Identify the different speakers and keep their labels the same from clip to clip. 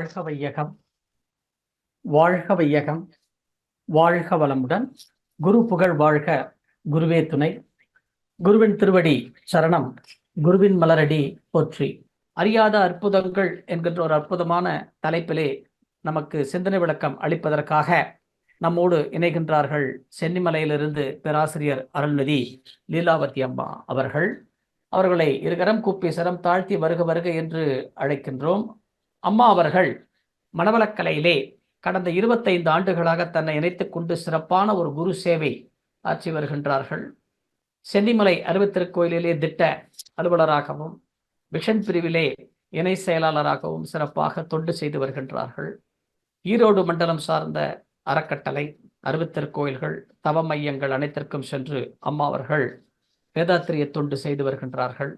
Speaker 1: வாழ்க வையகம், வாழ்க வையகம், வாழ்க வளமுடன். குரு புகழ் வாழ்க, குருவே துணை. குருவின் திருவடி சரணம், குருவின் மலரடி போற்றி. அறியாத அற்புதங்கள் என்கின்ற ஒரு அற்புதமான தலைப்பிலே நமக்கு சிந்தனை விளக்கம் அளிப்பதற்காக நம்மோடு இணைகின்றார்கள் சென்னிமலையிலிருந்து பேராசிரியர் அருள்நிதி லீலாவதி அம்மா அவர்கள். அவர்களை இருகரம் கூப்பி சரம் தாழ்த்தி வருக வருக என்று அழைக்கின்றோம். அம்மா அவர்கள் மனவளக்கலையிலே கடந்த 25 ஆண்டுகளாக தன்னை இணைத்துக் கொண்டு சிறப்பான ஒரு குரு சேவை ஆற்றி வருகின்றார்கள். சென்னிமலை அறிவுத்திருக்கோயிலிலே திட்ட அலுவலராகவும் விஷன் பிரிவிலே இணை செயலாளராகவும் சிறப்பாக தொண்டு செய்து வருகின்றார்கள். ஈரோடு மண்டலம் சார்ந்த அறக்கட்டளை, அறிவுத்திருக்கோயில்கள், தவ மையங்கள் அனைத்திற்கும் சென்று அம்மா அவர்கள் வேதாத்திரிய தொண்டு செய்து வருகின்றார்கள்.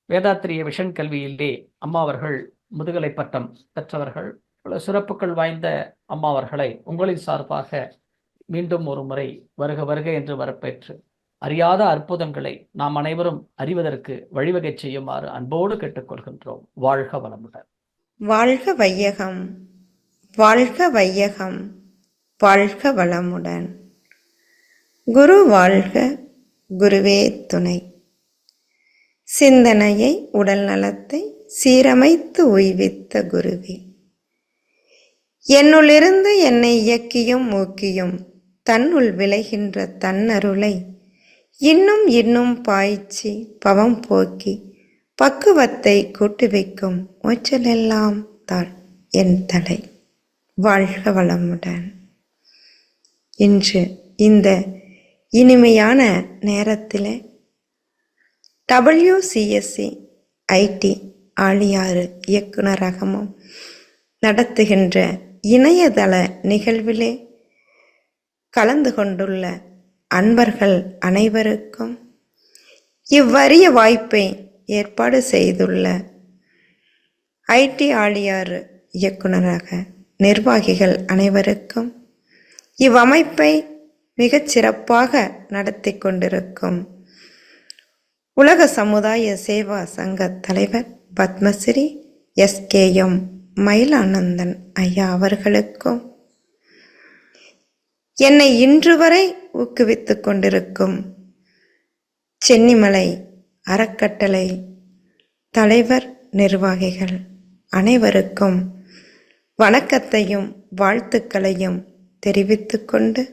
Speaker 1: வேதாத்திரிய விஷன் கல்வியிலே அம்மா அவர்கள் முதுகலை பட்டம் பெற்றவர்கள். பல சிறப்புகள் வாய்ந்த அம்மா அவர்களை உங்களின் சார்பாக மீண்டும் ஒரு முறை வருக வருக என்று வரப்பேற்று அறியாத அற்புதங்களை நாம் அனைவரும் அறிவதற்கு வழிவகை செய்யுமாறு அன்போடு கேட்டுக்கொள்கின்றோம். வாழ்க வளமுடன்.
Speaker 2: வாழ்க வையகம், வாழ்க வையகம், வாழ்க வளமுடன். குரு வாழ்க, குருவே துணை. சிந்தனையை, உடல் நலத்தை சீரமைத்து உய்வித்த குருவே, என்னுள்ளிருந்து என்னை இயக்கியும் ஊக்கியும் தன்னுள் விளைகின்ற தன்னருளை இன்னும் இன்னும் பாய்ச்சி பவம் போக்கி பக்குவத்தை கூட்டி வைக்கும் மோச்சலெல்லாம் தான் என் தலை. வாழ்க வளமுடன். இன்று இந்த இனிமையான நேரத்தில் WCSC IT ஆழியாறு இயக்குநரகமும் நடத்துகின்ற இணையதள நிகழ்விலே கலந்து கொண்டுள்ள அன்பர்கள் அனைவருக்கும் இவ்வரிய வாய்ப்பை ஏற்பாடு செய்துள்ள IT ஆழியாறு இயக்குநரக நிர்வாகிகள் அனைவருக்கும், இவ்வமைப்பை மிகச் சிறப்பாக நடத்தி கொண்டிருக்கும் உலக சமுதாய சேவா சங்க தலைவர் பத்மஸ்ரீ SKM மயிலானந்தன் ஐயா அவர்களுக்கும், என்னை இன்று வரை ஊக்குவித்து கொண்டிருக்கும் சென்னிமலை அறக்கட்டளை தலைவர் நிர்வாகிகள் அனைவருக்கும் வணக்கத்தையும் வாழ்த்துக்களையும் தெரிவித்து கொண்டு,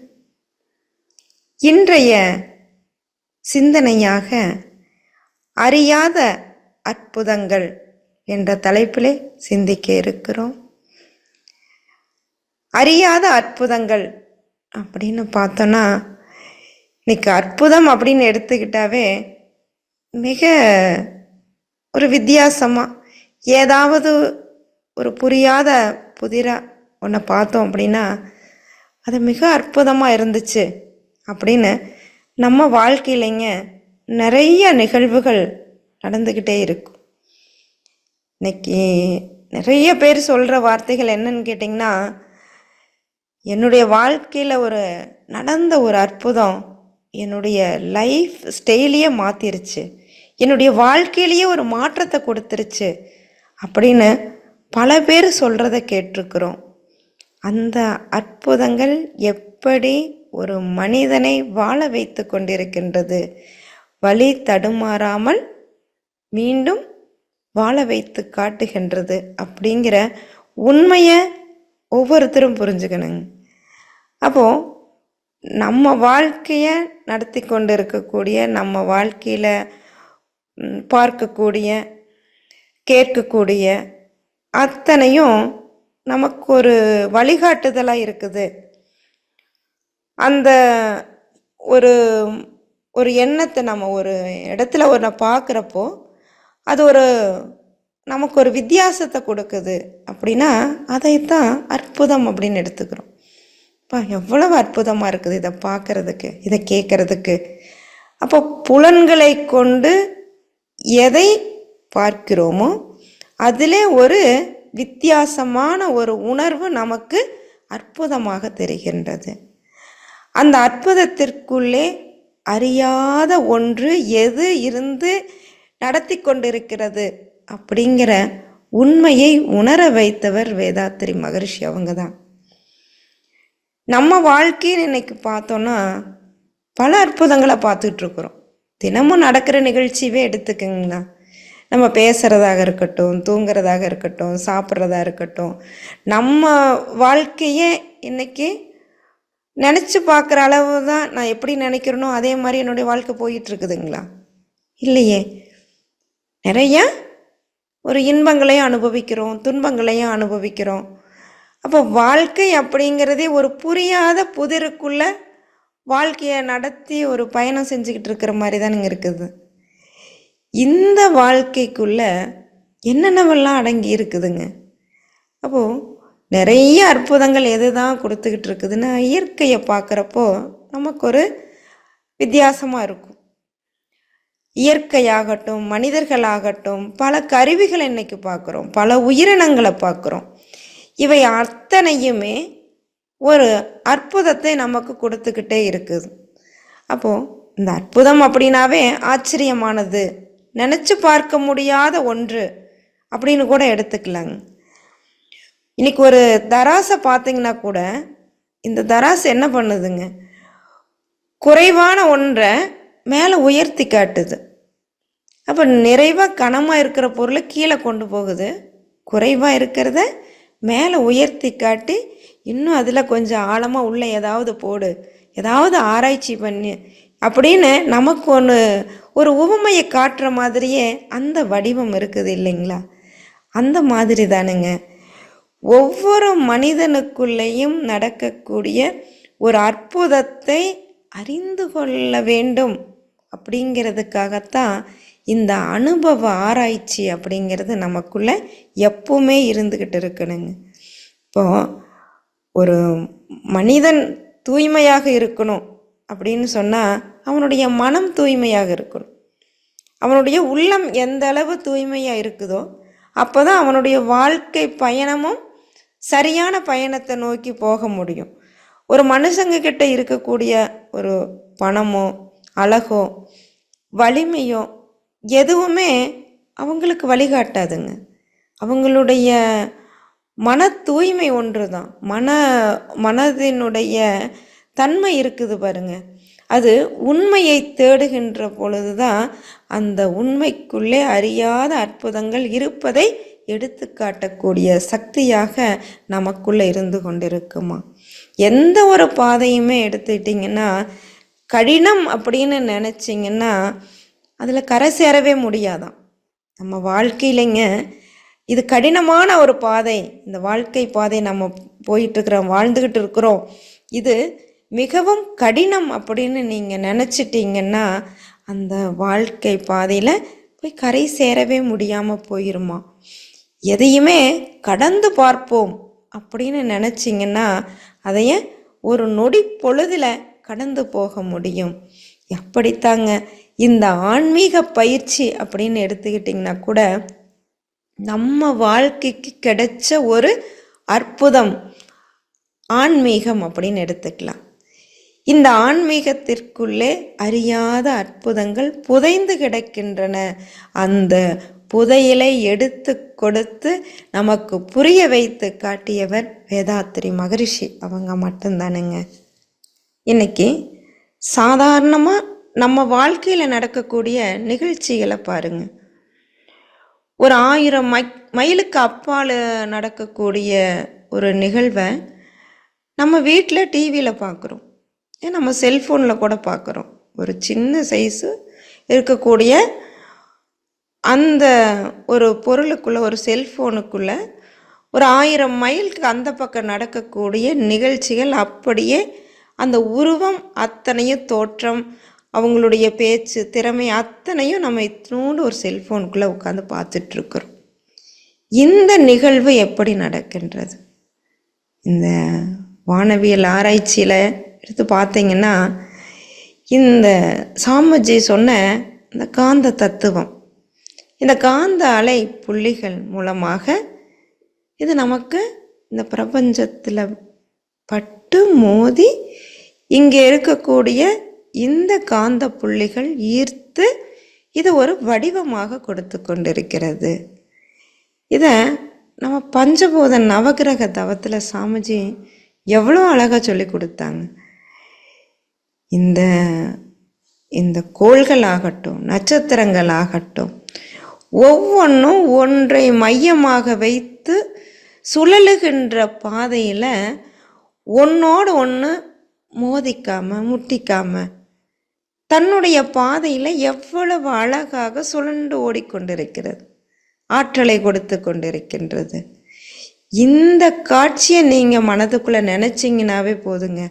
Speaker 2: இன்றைய சிந்தனையாக அறியாத அற்புதங்கள் என்ற தலைப்பிலே சிந்திக்க இருக்கிறோம். அறியாத அற்புதங்கள் அப்படின்னு பார்த்தோன்னா, இன்னைக்கு அற்புதம் அப்படின்னு எடுத்துக்கிட்டாவே மிக ஒரு வித்தியாசமாக ஏதாவது ஒரு புரியாத புதிராக ஒன்றை பார்த்தோம் அப்படின்னா அது மிக அற்புதமாக இருந்துச்சு அப்படின்னு நம்ம வாழ்க்கையிலைங்க நிறைய நிகழ்வுகள் நடந்துக்கிட்டே இருக்கும். இன்னைக்கு நிறைய பேர் சொல்கிற வார்த்தைகள் என்னன்னு கேட்டிங்கன்னா, என்னுடைய வாழ்க்கையில் நடந்த ஒரு அற்புதம் என்னுடைய லைஃப் ஸ்டைலையே மாற்றிருச்சு, என்னுடைய வாழ்க்கையிலேயே ஒரு மாற்றத்தை கொடுத்துருச்சு அப்படின்னு பல பேர் சொல்கிறத கேட்டிருக்கிறோம். அந்த அற்புதங்கள் எப்படி ஒரு மனிதனை வாழ வைத்து கொண்டிருக்கின்றது, வழி தடுமாறாமல் மீண்டும் வாழ வைத்து காட்டுகின்றது அப்படிங்கிற உண்மையை ஒவ்வொருத்தரும் புரிஞ்சுக்கணுங்க. அப்போது நம்ம வாழ்க்கையை நடத்தி கொண்டு இருக்கக்கூடிய, நம்ம வாழ்க்கையில் பார்க்கக்கூடிய, கேட்கக்கூடிய அத்தனையும் நமக்கு ஒரு வழிகாட்டுதலாக இருக்குது. அந்த ஒரு எண்ணத்தை நம்ம ஒரு இடத்துல ஒன்று பார்க்குறப்போ அது நமக்கு ஒரு வித்தியாசத்தை கொடுக்குது அப்படின்னா அதைத்தான் அற்புதம் அப்படின்னு எடுத்துக்கிறோம். இப்போ எவ்வளவு அற்புதமாக இருக்குது இதை பார்க்கறதுக்கு, இதை கேட்கறதுக்கு. அப்போ புலன்களை கொண்டு எதை பார்க்கிறோமோ அதிலே ஒரு வித்தியாசமான ஒரு உணர்வு நமக்கு அற்புதமாக தெரிகின்றது. அந்த அற்புதத்திற்குள்ளே அறியாத ஒன்று எது இருந்து நடத்தி கொண்டிருக்கிறது அப்படிங்கிற உண்மையை உணர வைத்தவர் வேதாத்திரி மகரிஷி அவங்க தான். நம்ம வாழ்க்கைன்னு இன்னைக்கு பார்த்தோன்னா பல அற்புதங்களை பார்த்துட்டு இருக்கிறோம். தினமும் நடக்கிற நிகழ்ச்சியவே எடுத்துக்கங்களா. நம்ம பேசுகிறதாக இருக்கட்டும், தூங்குறதாக இருக்கட்டும், சாப்பிட்றதா இருக்கட்டும், நம்ம வாழ்க்கையே இன்னைக்கு நினச்சி பார்க்குற அளவு தான். நான் எப்படி நினைக்கிறேனோ அதே மாதிரி என்னுடைய வாழ்க்கை போயிட்டுருக்குதுங்களா? இல்லையே. நிறையா ஒரு இன்பங்களையும் அனுபவிக்கிறோம், துன்பங்களையும் அனுபவிக்கிறோம். அப்போ வாழ்க்கை அப்படிங்கிறதே ஒரு புரியாத புதிருக்குள்ள வாழ்க்கையை நடத்தி ஒரு பயணம் செஞ்சுக்கிட்டு இருக்கிற மாதிரி தானுங்க இருக்குது. இந்த வாழ்க்கைக்குள்ள என்னென்னவெல்லாம் அடங்கி இருக்குதுங்க. அப்போது நிறைய அற்புதங்கள் எது தான் கொடுத்துக்கிட்டு இருக்குதுன்னா, இயற்கையை பார்க்குறப்போ நமக்கு ஒரு வித்தியாசமாக இருக்கும். இயற்கையாகட்டும், மனிதர்களாகட்டும், பல கருவிகளை இன்னைக்கு பார்க்குறோம், பல உயிரினங்களை பார்க்குறோம். இவை அத்தனையுமே ஒரு அற்புதத்தை நமக்கு கொடுத்துக்கிட்டே இருக்குது. அப்போது இந்த அற்புதம் அப்படின்னாவே ஆச்சரியமானது, நினச்சி பார்க்க முடியாத ஒன்று அப்படின்னு கூட எடுத்துக்கலாங்க. இன்னைக்கு ஒரு தராசை பார்த்தீங்கன்னா கூட இந்த தராசு என்ன பண்ணுதுங்க, குறைவான ஒன்றை மேலே உயர்த்தி காட்டுது. அப்போ நிறைவாக கனமாக இருக்கிற பொருளை கீழே கொண்டு போகுது, குறைவாக இருக்கிறத மேலே உயர்த்தி காட்டி இன்னும் அதில் கொஞ்சம் ஆழமாக உள்ள ஏதாவது போடு, ஏதாவது ஆராய்ச்சி பண்ணி அப்படின்னு நமக்கு ஒரு உவமையை காட்டுற மாதிரியே அந்த வடிவம் இருக்குது இல்லைங்களா? அந்த மாதிரி தானுங்க ஒவ்வொரு மனிதனுக்குள்ளேயும் நடக்கக்கூடிய ஒரு அற்புதத்தை அறிந்து கொள்ள வேண்டும். அப்படிங்கிறதுக்காகத்தான் இந்த அனுபவ ஆராய்ச்சி அப்படிங்கிறது நமக்குள்ள எப்பவுமே இருந்துக்கிட்டு இருக்கணுங்க. இப்போ ஒரு மனிதன் தூய்மையாக இருக்கணும் அப்படின்னு சொன்னால் அவனுடைய மனம் தூய்மையாக இருக்கணும். அவனுடைய உள்ளம் எந்த அளவு தூய்மையாக இருக்குதோ அப்போ தான் அவனுடைய வாழ்க்கை பயணமும் சரியான பயணத்தை நோக்கி போக முடியும். ஒரு மனுஷங்க கிட்ட இருக்கக்கூடிய ஒரு பணமோ அழகோ வலிமையோ எதுவுமே அவங்களுக்கு வழிகாட்டாதுங்க. அவங்களுடைய மன தூய்மை ஒன்று தான். மனதினுடைய தன்மை இருக்குது பாருங்க, அது உண்மையை தேடுகின்ற பொழுது தான் அந்த உண்மைக்குள்ளே அறியாத அற்புதங்கள் இருப்பதை எடுத்து காட்டக்கூடிய சக்தியாக நமக்குள்ளே இருந்து கொண்டிருக்குமா. எந்த ஒரு பாதையுமே எடுத்துக்கிட்டிங்கன்னா கடினம் அப்படின்னு நினச்சிங்கன்னா அதில் கரை சேரவே முடியாதான். நம்ம வாழ்க்கையிலைங்க இது கடினமான ஒரு பாதை, இந்த வாழ்க்கை பாதை நம்ம போயிட்டுருக்குறோம், வாழ்ந்துக்கிட்டு இருக்கிறோம், இது மிகவும் கடினம் அப்படின்னு நீங்கள் நினச்சிட்டிங்கன்னா அந்த வாழ்க்கை பாதையில் போய் கரை சேரவே முடியாமல் போயிருமா. எதையுமே கடந்து பார்ப்போம் அப்படின்னு நினச்சிங்கன்னா அதைய ஒரு நொடி பொழுதில் கடந்து போக முடியும். எப்படித்தாங்க இந்த ஆன்மீக பயிற்சி அப்படின்னு எடுத்துக்கிட்டிங்கன்னா கூட நம்ம வாழ்க்கைக்கு கிடைச்ச ஒரு அற்புதம் ஆன்மீகம் அப்படின்னு எடுத்துக்கலாம். இந்த ஆன்மீகத்திற்குள்ளே அறியாத அற்புதங்கள் புதைந்து கிடக்கின்றன. அந்த புதையலை எடுத்து கொடுத்து நமக்கு புரிய வைத்து காட்டியவர் வேதாத்திரி மகரிஷி அவங்க மட்டும்தானுங்க. இன்னைக்கு சாதாரணமாக நம்ம வாழ்க்கையில் நடக்கக்கூடிய நிகழ்ச்சிகளை பாருங்க. ஒரு 1000 மைலுக்கு அப்பால் நடக்கக்கூடிய ஒரு நிகழ்வை நம்ம வீட்டில் டிவியில் பார்க்குறோம், நம்ம செல்ஃபோனில் கூட பார்க்குறோம். ஒரு சின்ன சைஸு இருக்கக்கூடிய அந்த ஒரு பொருளுக்குள்ளே, ஒரு செல்ஃபோனுக்குள்ளே ஒரு 1000 மைலுக்கு அந்த பக்கம் நடக்கக்கூடிய நிகழ்ச்சிகள் அப்படியே அந்த உருவம் அத்தனையும், தோற்றம், அவங்களுடைய பேச்சு திறமை அத்தனையும் நம்ம இத்தனோடு ஒரு செல்ஃபோனுக்குள்ளே உட்காந்து பார்த்துட்ருக்குறோம். இந்த நிகழ்வு எப்படி நடக்கின்றது? இந்த வானவியல் ஆராய்ச்சியில் எடுத்து பார்த்தீங்கன்னா இந்த சாமிஜி சொன்ன இந்த காந்த தத்துவம், இந்த காந்த அலை புள்ளிகள் மூலமாக இது நமக்கு இந்த பிரபஞ்சத்தில் பட்டு மோதி இங்கே இருக்கக்கூடிய இந்த காந்த புள்ளிகள் ஈர்த்து இது ஒரு வடிவமாக கொடுத்து கொண்டிருக்கிறது. இதை நம்ம பஞ்சபூத நவகிரக தவத்தில் சாமிஜி எவ்வளோ அழகாக சொல்லி கொடுத்தாங்க. இந்த இந்த கோள்கள் ஆகட்டும், நட்சத்திரங்கள் ஆகட்டும், ஒவ்வொன்றும் ஒன்றை மையமாக வைத்து சுழலுகின்ற பாதையில் ஒன்றோடு ஒன்று மோதிக்காம முட்டிக்காம தன்னுடைய பாதையில் எவ்வளவு அழகாக சுழண்டு ஓடிக்கொண்டிருக்கிறது, ஆற்றலை கொடுத்து கொண்டிருக்கின்றது. இந்த காட்சியை நீங்கள் மனதுக்குள்ளே நினச்சிங்கனாவே போதுங்க,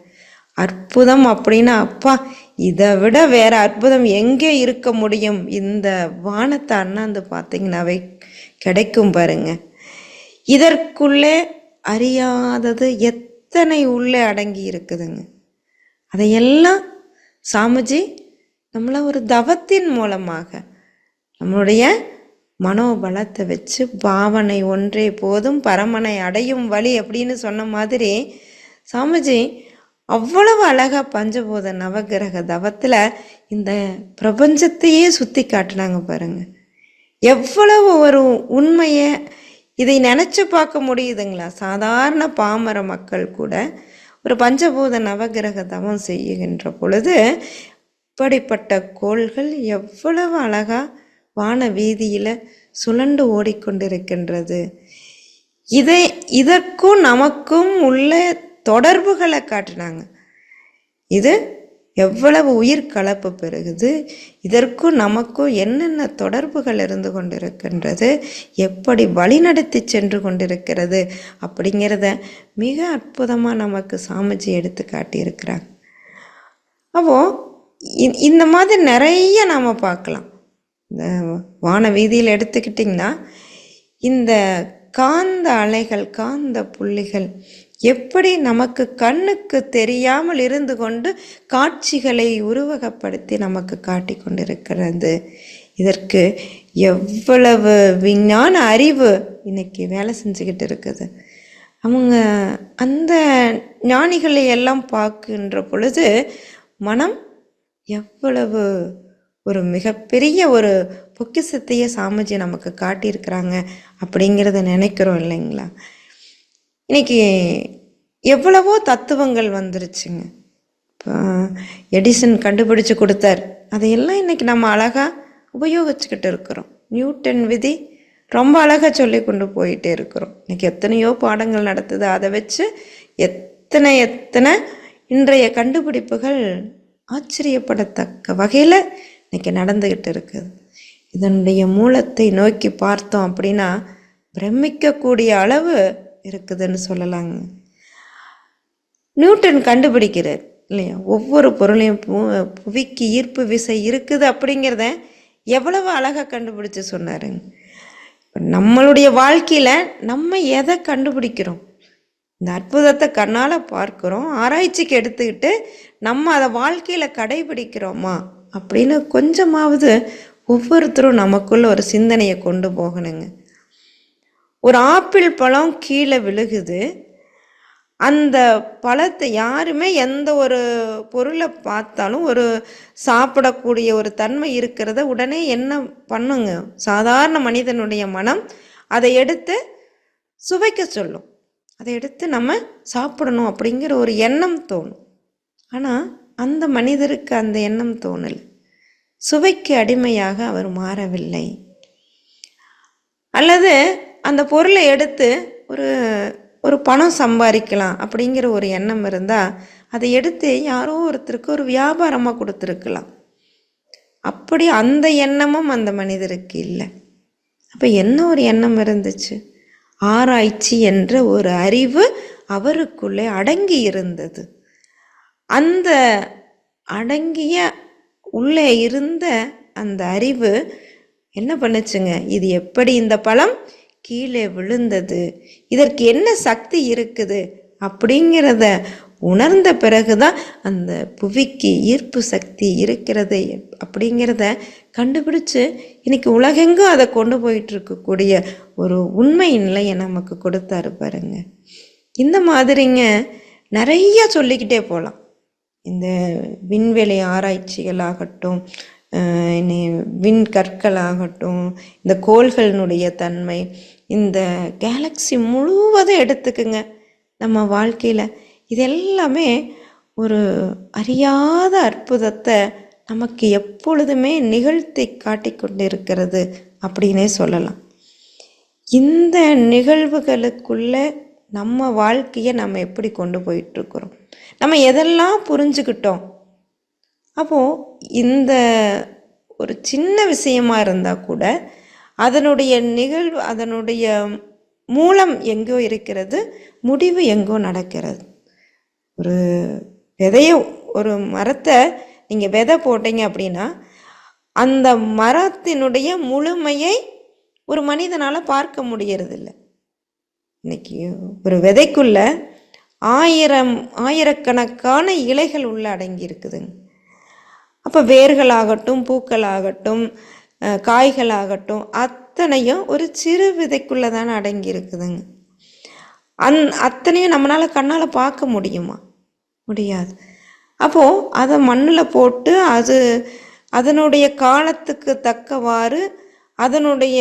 Speaker 2: அற்புதம் அப்படின்னா அப்பா இதை விட வேற அற்புதம் எங்கே இருக்க முடியும், இந்த வானத்தை அண்ணாந்து பார்த்தீங்கன்னாவே கிடைக்கும் பாருங்க. இதற்குள்ளே அறியாதது எத்தனை உள்ளே அடங்கி இருக்குதுங்க. அதையெல்லாம் சாமிஜி நம்மளை ஒரு தவத்தின் மூலமாக நம்மளுடைய மனோபலத்தை வச்சு பாவனை ஒன்றே போதும் பரமனை அடையும் வழி அப்படின்னு சொன்ன மாதிரி சாமிஜி அவ்வளவு அழகா பஞ்சபூத நவகிரக தவத்தில் இந்த பிரபஞ்சத்தையே சுற்றி காட்டினாங்க பாருங்க. எவ்வளவு ஒரு உண்மையை இதை நினச்சி பார்க்க முடியுதுங்களா? சாதாரண பாமர மக்கள் கூட ஒரு பஞ்சபூத நவகிரக தவம் செய்யுகின்ற பொழுது இப்படிப்பட்ட கோள்கள் எவ்வளவு அழகா வான வீதியில் சுழண்டு ஓடிக்கொண்டிருக்கின்றது. இதற்கும் நமக்கும் உள்ள தொடர்புகளை காட்டினாங்க. இது எவ்வளவு உயிர் கலப்பு பெறுகுது, இதற்கும் நமக்கும் என்னென்ன தொடர்புகள் இருந்து கொண்டிருக்கின்றது, எப்படி வழிநடத்தி சென்று கொண்டிருக்கிறது அப்படிங்கிறத மிக அற்புதமாக நமக்கு சாமிஜி எடுத்து காட்டியிருக்கிறாங்க. அப்போது இந்த மாதிரி நிறைய நாம் பார்க்கலாம். இந்த வான வீதியில் எடுத்துக்கிட்டிங்கன்னா இந்த காந்த அலைகள், காந்த புள்ளிகள் எப்படி நமக்கு கண்ணுக்கு தெரியாமல் இருந்து கொண்டு காட்சிகளை உருவகப்படுத்தி நமக்கு காட்டி கொண்டிருக்கிறது. இதற்கு எவ்வளவு விஞ்ஞான அறிவு இன்னைக்கு வேலை செஞ்சுக்கிட்டு இருக்குது. அவங்க அந்த ஞானிகளை எல்லாம் பார்க்கின்ற பொழுது மனம் எவ்வளவு ஒரு மிகப்பெரிய ஒரு பொக்கிஷத்தையே சாமிஜி நமக்கு காட்டியிருக்கிறாங்க அப்படிங்கிறத நினைக்கிறோம் இல்லைங்களா? இன்னைக்கு எவ்வளவோ தத்துவங்கள் வந்துருச்சுங்க. இப்போ எடிசன் கண்டுபிடிச்சு கொடுத்தார், அதையெல்லாம் இன்னைக்கு நம்ம அழகாக உபயோகிச்சுக்கிட்டு இருக்கிறோம். நியூட்டன் விதி ரொம்ப அழகாக சொல்லி கொண்டு போயிட்டே இருக்கிறோம். இன்னைக்கு எத்தனையோ பாடங்கள் நடத்துது, அதை வச்சு எத்தனை இன்றைய கண்டுபிடிப்புகள் ஆச்சரியப்படத்தக்க வகையில் இன்னைக்கு நடந்துக்கிட்டு இருக்குது. இதனுடைய மூலத்தை நோக்கி பார்த்தோம் அப்படின்னா பிரமிக்கக்கூடிய அளவு இருக்குதுன்னு சொல்லலாங்க. நியூட்டன் கண்டுபிடிக்கிறார் இல்லையா, ஒவ்வொரு பொருளையும் புவிக்கு ஈர்ப்பு விசை இருக்குது அப்படிங்கிறத எவ்வளவு அழகாக கண்டுபிடிச்சு சொன்னாருங்க. நம்மளுடைய வாழ்க்கையில் நம்ம எதை கண்டுபிடிக்கிறோம், இந்த அற்புதத்தை கண்ணால் பார்க்குறோம், ஆராய்ச்சிக்கு எடுத்துக்கிட்டு நம்ம அதை வாழ்க்கையில் கடைபிடிக்கிறோமா அப்படின்னு கொஞ்சமாவது ஒவ்வொருத்தரும் நமக்குள்ள ஒரு சிந்தனையை கொண்டு போகணுங்க. ஒரு ஆப்பிள் பழம் கீழே விழுகுது, அந்த பழத்தை யாருமே எந்த ஒரு பொருளை பார்த்தாலும் ஒரு சாப்பிடக்கூடிய ஒரு தன்மை இருக்கிறத உடனே என்ன பண்ணுங்க, சாதாரண மனிதனுடைய மனம் அதை எடுத்து சுவைக்க சொல்லும், அதை எடுத்து நம்ம சாப்பிடணும் அப்படிங்கிற ஒரு எண்ணம் தோணும். ஆனால் அந்த மனிதருக்கு அந்த எண்ணம் தோணலை, சுவைக்கு அடிமையாக அவர் மாறவில்லை. அல்லது அந்த பொருளை எடுத்து ஒரு பணம் சம்பாதிக்கலாம் அப்படிங்கிற ஒரு எண்ணம் இருந்தால் அதை எடுத்து யாரோ ஒருத்தருக்கு ஒரு வியாபாரமாக கொடுத்துருக்கலாம். அப்படி அந்த எண்ணமும் அந்த மனிதருக்கு இல்லை. அப்போ என்ன ஒரு எண்ணம் இருந்துச்சு, ஆராய்ச்சி என்ற ஒரு அறிவு அவருக்குள்ளே அடங்கி இருந்தது. அந்த அடங்கிய உள்ளே இருந்த அந்த அறிவு என்ன பண்ணுச்சுங்க, இது எப்படி இந்த பழம் கீழே விழுந்தது, இதற்கு என்ன சக்தி இருக்குது அப்படிங்கிறத உணர்ந்த பிறகுதான் அந்த புவிக்கு ஈர்ப்பு சக்தி இருக்கிறது அப்படிங்கிறத கண்டுபிடிச்சு இன்னைக்கு உலகெங்கும் அதை கொண்டு போயிட்டு இருக்கக்கூடிய ஒரு உண்மை நிலையை நமக்கு கொடுத்தாரு பாருங்க. இந்த மாதிரிங்க நிறைய சொல்லிக்கிட்டே போகலாம். இந்த விண்வெளி ஆராய்ச்சிகளாகட்டும், இனி விண்கற்கள் ஆகட்டும், இந்த கோள்களினுடைய தன்மை, இந்த கேலக்ஸி முழுவதும் எடுத்துக்குங்க நம்ம வாழ்க்கையில். இது எல்லாமே ஒரு அறியாத அற்புதத்தை நமக்கு எப்பொழுதுமே நிகழ்த்தி காட்டிக்கொண்டு இருக்கிறது அப்படின்னே சொல்லலாம். இந்த நிகழ்வுகளுக்குள்ள நம்ம வாழ்க்கையை நம்ம எப்படி கொண்டு போயிட்டுருக்குறோம், நம்ம எதெல்லாம் புரிஞ்சுக்கிட்டோம். அப்போது இந்த ஒரு சின்ன விஷயமா இருந்தால் கூட அதனுடைய நிகழ்வு, அதனுடைய மூலம் எங்கோ இருக்கிறது, முடிவு எங்கோ நடக்கிறது. ஒரு விதைய, ஒரு மரத்தை நீங்கள் விதை போட்டீங்க அப்படின்னா அந்த மரத்தினுடைய முழுமையை ஒரு மனிதனால் பார்க்க முடியறதில்ல. இன்னைக்கு ஒரு விதைக்குள்ள ஆயிரக்கணக்கான இலைகள் உள்ள அடங்கி இருக்குதுங்க. அப்போ வேர்களாகட்டும், பூக்களாகட்டும், காய்களாகட்டும் அத்தனையும் ஒரு சிறு விதைக்குள்ளே தானே அடங்கி இருக்குதுங்க. அத்தனையும் நம்மளால் கண்ணால் பார்க்க முடியுமா? முடியாது. அப்போது அதை மண்ணில் போட்டு அதனுடைய காலத்துக்கு தக்கவாறு அதனுடைய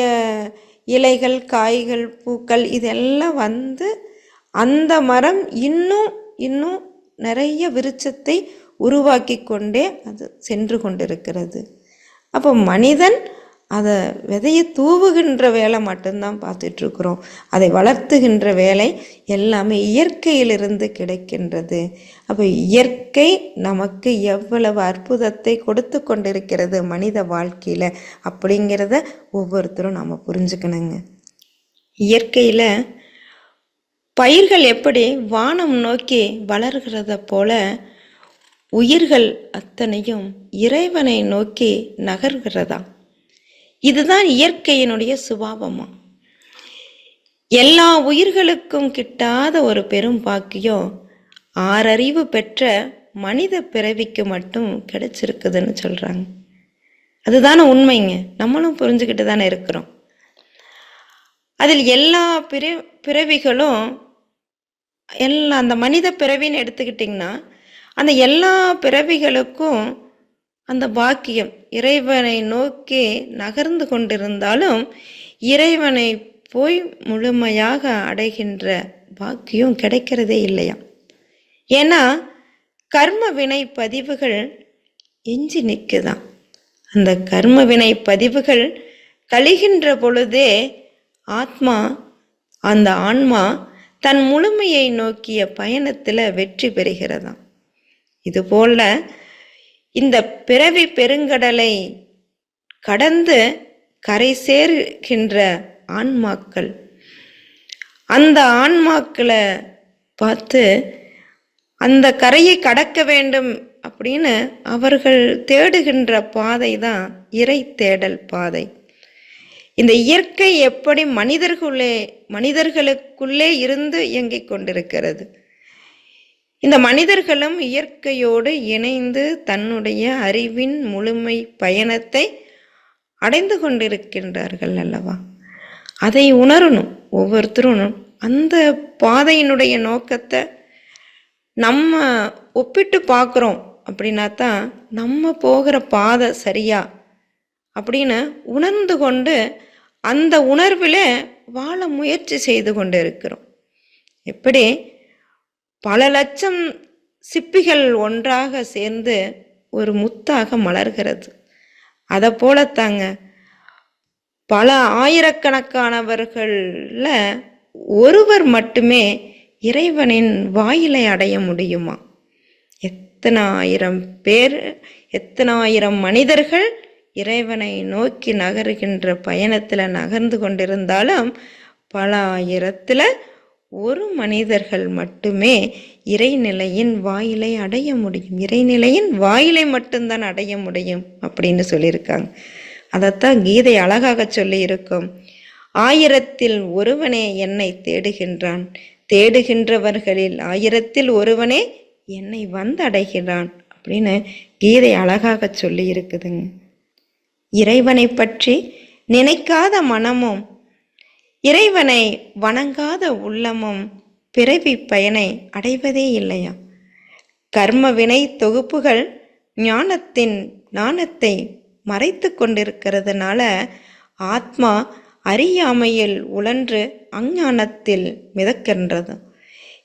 Speaker 2: இலைகள், காய்கள், பூக்கள் இதெல்லாம் வந்து அந்த மரம் இன்னும் நிறைய விருட்சத்தை உருவாக்கி கொண்டே அது சென்று கொண்டிருக்கிறது. அப்போ மனிதன் அதை விதையை தூவுகின்ற வேலை மட்டும்தான் பார்த்துட்ருக்குறோம். அதை வளர்த்துகின்ற வேலை எல்லாமே இயற்கையிலிருந்து கிடைக்கின்றது. அப்போ இயற்கை நமக்கு எவ்வளவு அற்புதத்தை கொடுத்து கொண்டிருக்கிறது மனித வாழ்க்கையில் அப்படிங்கிறத ஒவ்வொருத்தரும் நம்ம புரிஞ்சுக்கணுங்க. இயற்கையில் பயிர்கள் எப்படி வானம் நோக்கி வளர்கிறத போல உயிர்கள் அத்தனையும் இறைவனை நோக்கி நகர்கிறதா. இதுதான் இயற்கையினுடைய சுபாவமா. எல்லா உயிர்களுக்கும் கிட்டாத ஒரு பெரும் பாக்கியம் 6 அறிவு பெற்ற மனித பிறவிக்கு மட்டும் கிடைச்சிருக்குதுன்னு சொல்றாங்க. அதுதானே உண்மைங்க. நம்மளும் புரிஞ்சுக்கிட்டு தானே இருக்கிறோம். அதில் எல்லா பிறவிகளும் எல்லாம் அந்த மனித பிறவின்னு எடுத்துக்கிட்டிங்கன்னா அந்த எல்லா பிறவிகளுக்கும் அந்த பாக்கியம் இறைவனை நோக்கி நகர்ந்து கொண்டிருந்தாலும் இறைவனை போய் முழுமையாக அடைகின்ற பாக்கியம் கிடைக்கிறதே இல்லையா. ஏன்னா கர்ம வினை பதிவுகள் எஞ்சி நிற்குதான். அந்த கர்ம வினை பதிவுகள் கழிகின்ற பொழுதே அந்த ஆன்மா தன் முழுமையை நோக்கிய பயணத்தில் வெற்றி பெறுகிறதாம். இதுபோல இந்த பிறவி பெருங்கடலை கடந்து கரை சேர்கின்ற ஆன்மாக்கள், அந்த ஆன்மாக்களை பார்த்து அந்த கரையை கடக்க வேண்டும் அப்படின்னு அவர்கள் தேடுகின்ற பாதை தான் இறை தேடல் பாதை. இந்த இயற்கை எப்படி மனிதர்களுக்குள்ளே இருந்து இயங்கிக் கொண்டிருக்கிறது. இந்த மனிதர்களும் இயற்கையோடு இணைந்து தன்னுடைய அறிவின் முழுமை பயணத்தை அடைந்து கொண்டிருக்கின்றார்கள் அல்லவா. அதை உணரணும் ஒவ்வொருத்தரும். அந்த பாதையினுடைய நோக்கத்தை நம்ம ஒப்பிட்டு பார்க்குறோம் அப்படின்னா தான் நம்ம போகிற பாதை சரியா அப்படின்னு உணர்ந்து கொண்டு அந்த உணர்வில் வாழ முயற்சி செய்து கொண்டு இருக்கிறோம். எப்படி பல லட்சம் சிப்பிகள் ஒன்றாக சேர்ந்து ஒரு முத்தாக மலர்கிறது, அதை போலத்தாங்க பல ஆயிரக்கணக்கானவர்கள ஒருவர் மட்டுமே இறைவனின் வாயிலை அடைய முடியுமா? எத்தனை ஆயிரம் மனிதர்கள் இறைவனை நோக்கி நகருகின்ற பயணத்தில் நகர்ந்து கொண்டிருந்தாலும் பல ஆயிரத்தில் ஒரு மனிதர்கள் மட்டுமே இறைநிலையின் வாயிலை அடைய முடியும். இறைநிலையின் வாயிலை மட்டும்தான் அடைய முடியும் அப்படின்னு சொல்லியிருக்காங்க. அதைத்தான் கீதை அழகாக சொல்லி இருக்கும். 1000-ல் ஒருவனே என்னை தேடுகின்றான், தேடுகின்றவர்களில் 1000-ல் ஒருவனே என்னை வந்தடைகிறான் அப்படின்னு கீதை அழகாக சொல்லி இருக்குதுங்க. இறைவனை பற்றி நினைக்காத மனமும் இறைவனை வணங்காத உள்ளமும் பிறவி பயனை அடைவதே இல்லையா. கர்ம வினை தொகுப்புகள் ஞானத்தின் நாணத்தை மறைத்து கொண்டிருக்கிறதுனால ஆத்மா அறியாமையில் உழன்று அஞ்ஞானத்தில் மிதக்கின்றது.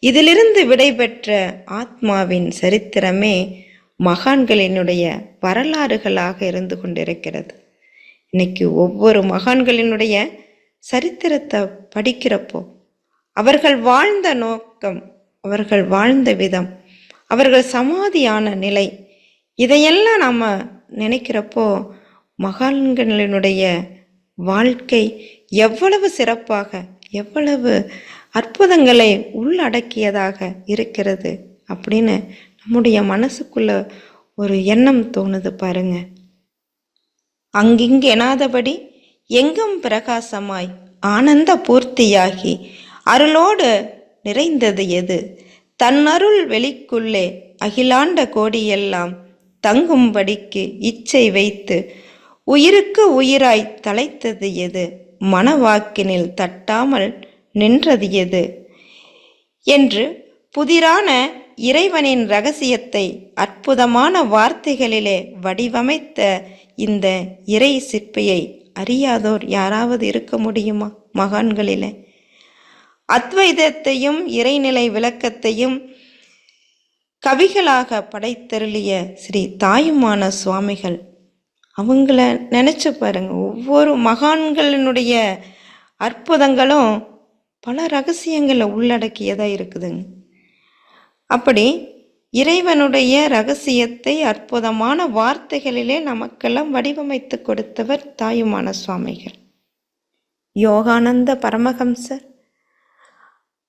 Speaker 2: இதிலிருந்து விடைபெற்ற ஆத்மாவின் சரித்திரமே மகான்களினுடைய வரலாறுகளாக இருந்து கொண்டிருக்கிறது. இன்னைக்கு ஒவ்வொரு மகான்களினுடைய சரித்திரத்தை படிக்கிறப்போ அவர்கள் வாழ்ந்த நோக்கம், அவர்கள் வாழ்ந்த விதம், அவர்கள் சமாதியான நிலை, இதையெல்லாம் நாம் நினைக்கிறப்போ மகான்களினுடைய வாழ்க்கை எவ்வளவு சிறப்பாக, எவ்வளவு அற்புதங்களை உள்ளடக்கியதாக இருக்கிறது அப்படின்னு நம்முடைய மனசுக்குள்ள ஒரு எண்ணம் தோணுது பாருங்க. அங்கிங்கு எனாதபடி எங்கும் பிரகாசமாய் ஆனந்த பூர்த்தியாகி அருளோடு நிறைந்தது எது? தன்னருள் வெளிக்குள்ளே அகிலாண்ட கோடியெல்லாம் தங்கும்படிக்கு இச்சை வைத்து உயிருக்கு உயிராய் தலைத்தது எது? மனவாக்கினில் தட்டாமல் நின்றது எது? என்று புதிரான இறைவனின் இரகசியத்தை அற்புதமான வார்த்தைகளிலே வடிவமைத்த இந்த இறை சிற்பியை அறியாதோர் யாராவது இருக்க முடியுமா? மகான்களிலே அத்வைதத்தையும் இறைநிலை விளக்கத்தையும் கவிகளாக படைத்தருளிய ஸ்ரீ தாயுமான சுவாமிகள், அவங்கள நினைச்சு பாருங்க. ஒவ்வொரு மகான்களினுடைய அற்புதங்களும் பல ரகசியங்களை உள்ளடக்கியதா இருக்குதுங்க. அப்படி இறைவனுடைய ரகசியத்தை அற்புதமான வார்த்தைகளிலே நமக்கெல்லாம் வடிவமைத்து கொடுத்தவர் தாயுமான சுவாமிகள். யோகானந்த பரமஹம்சர்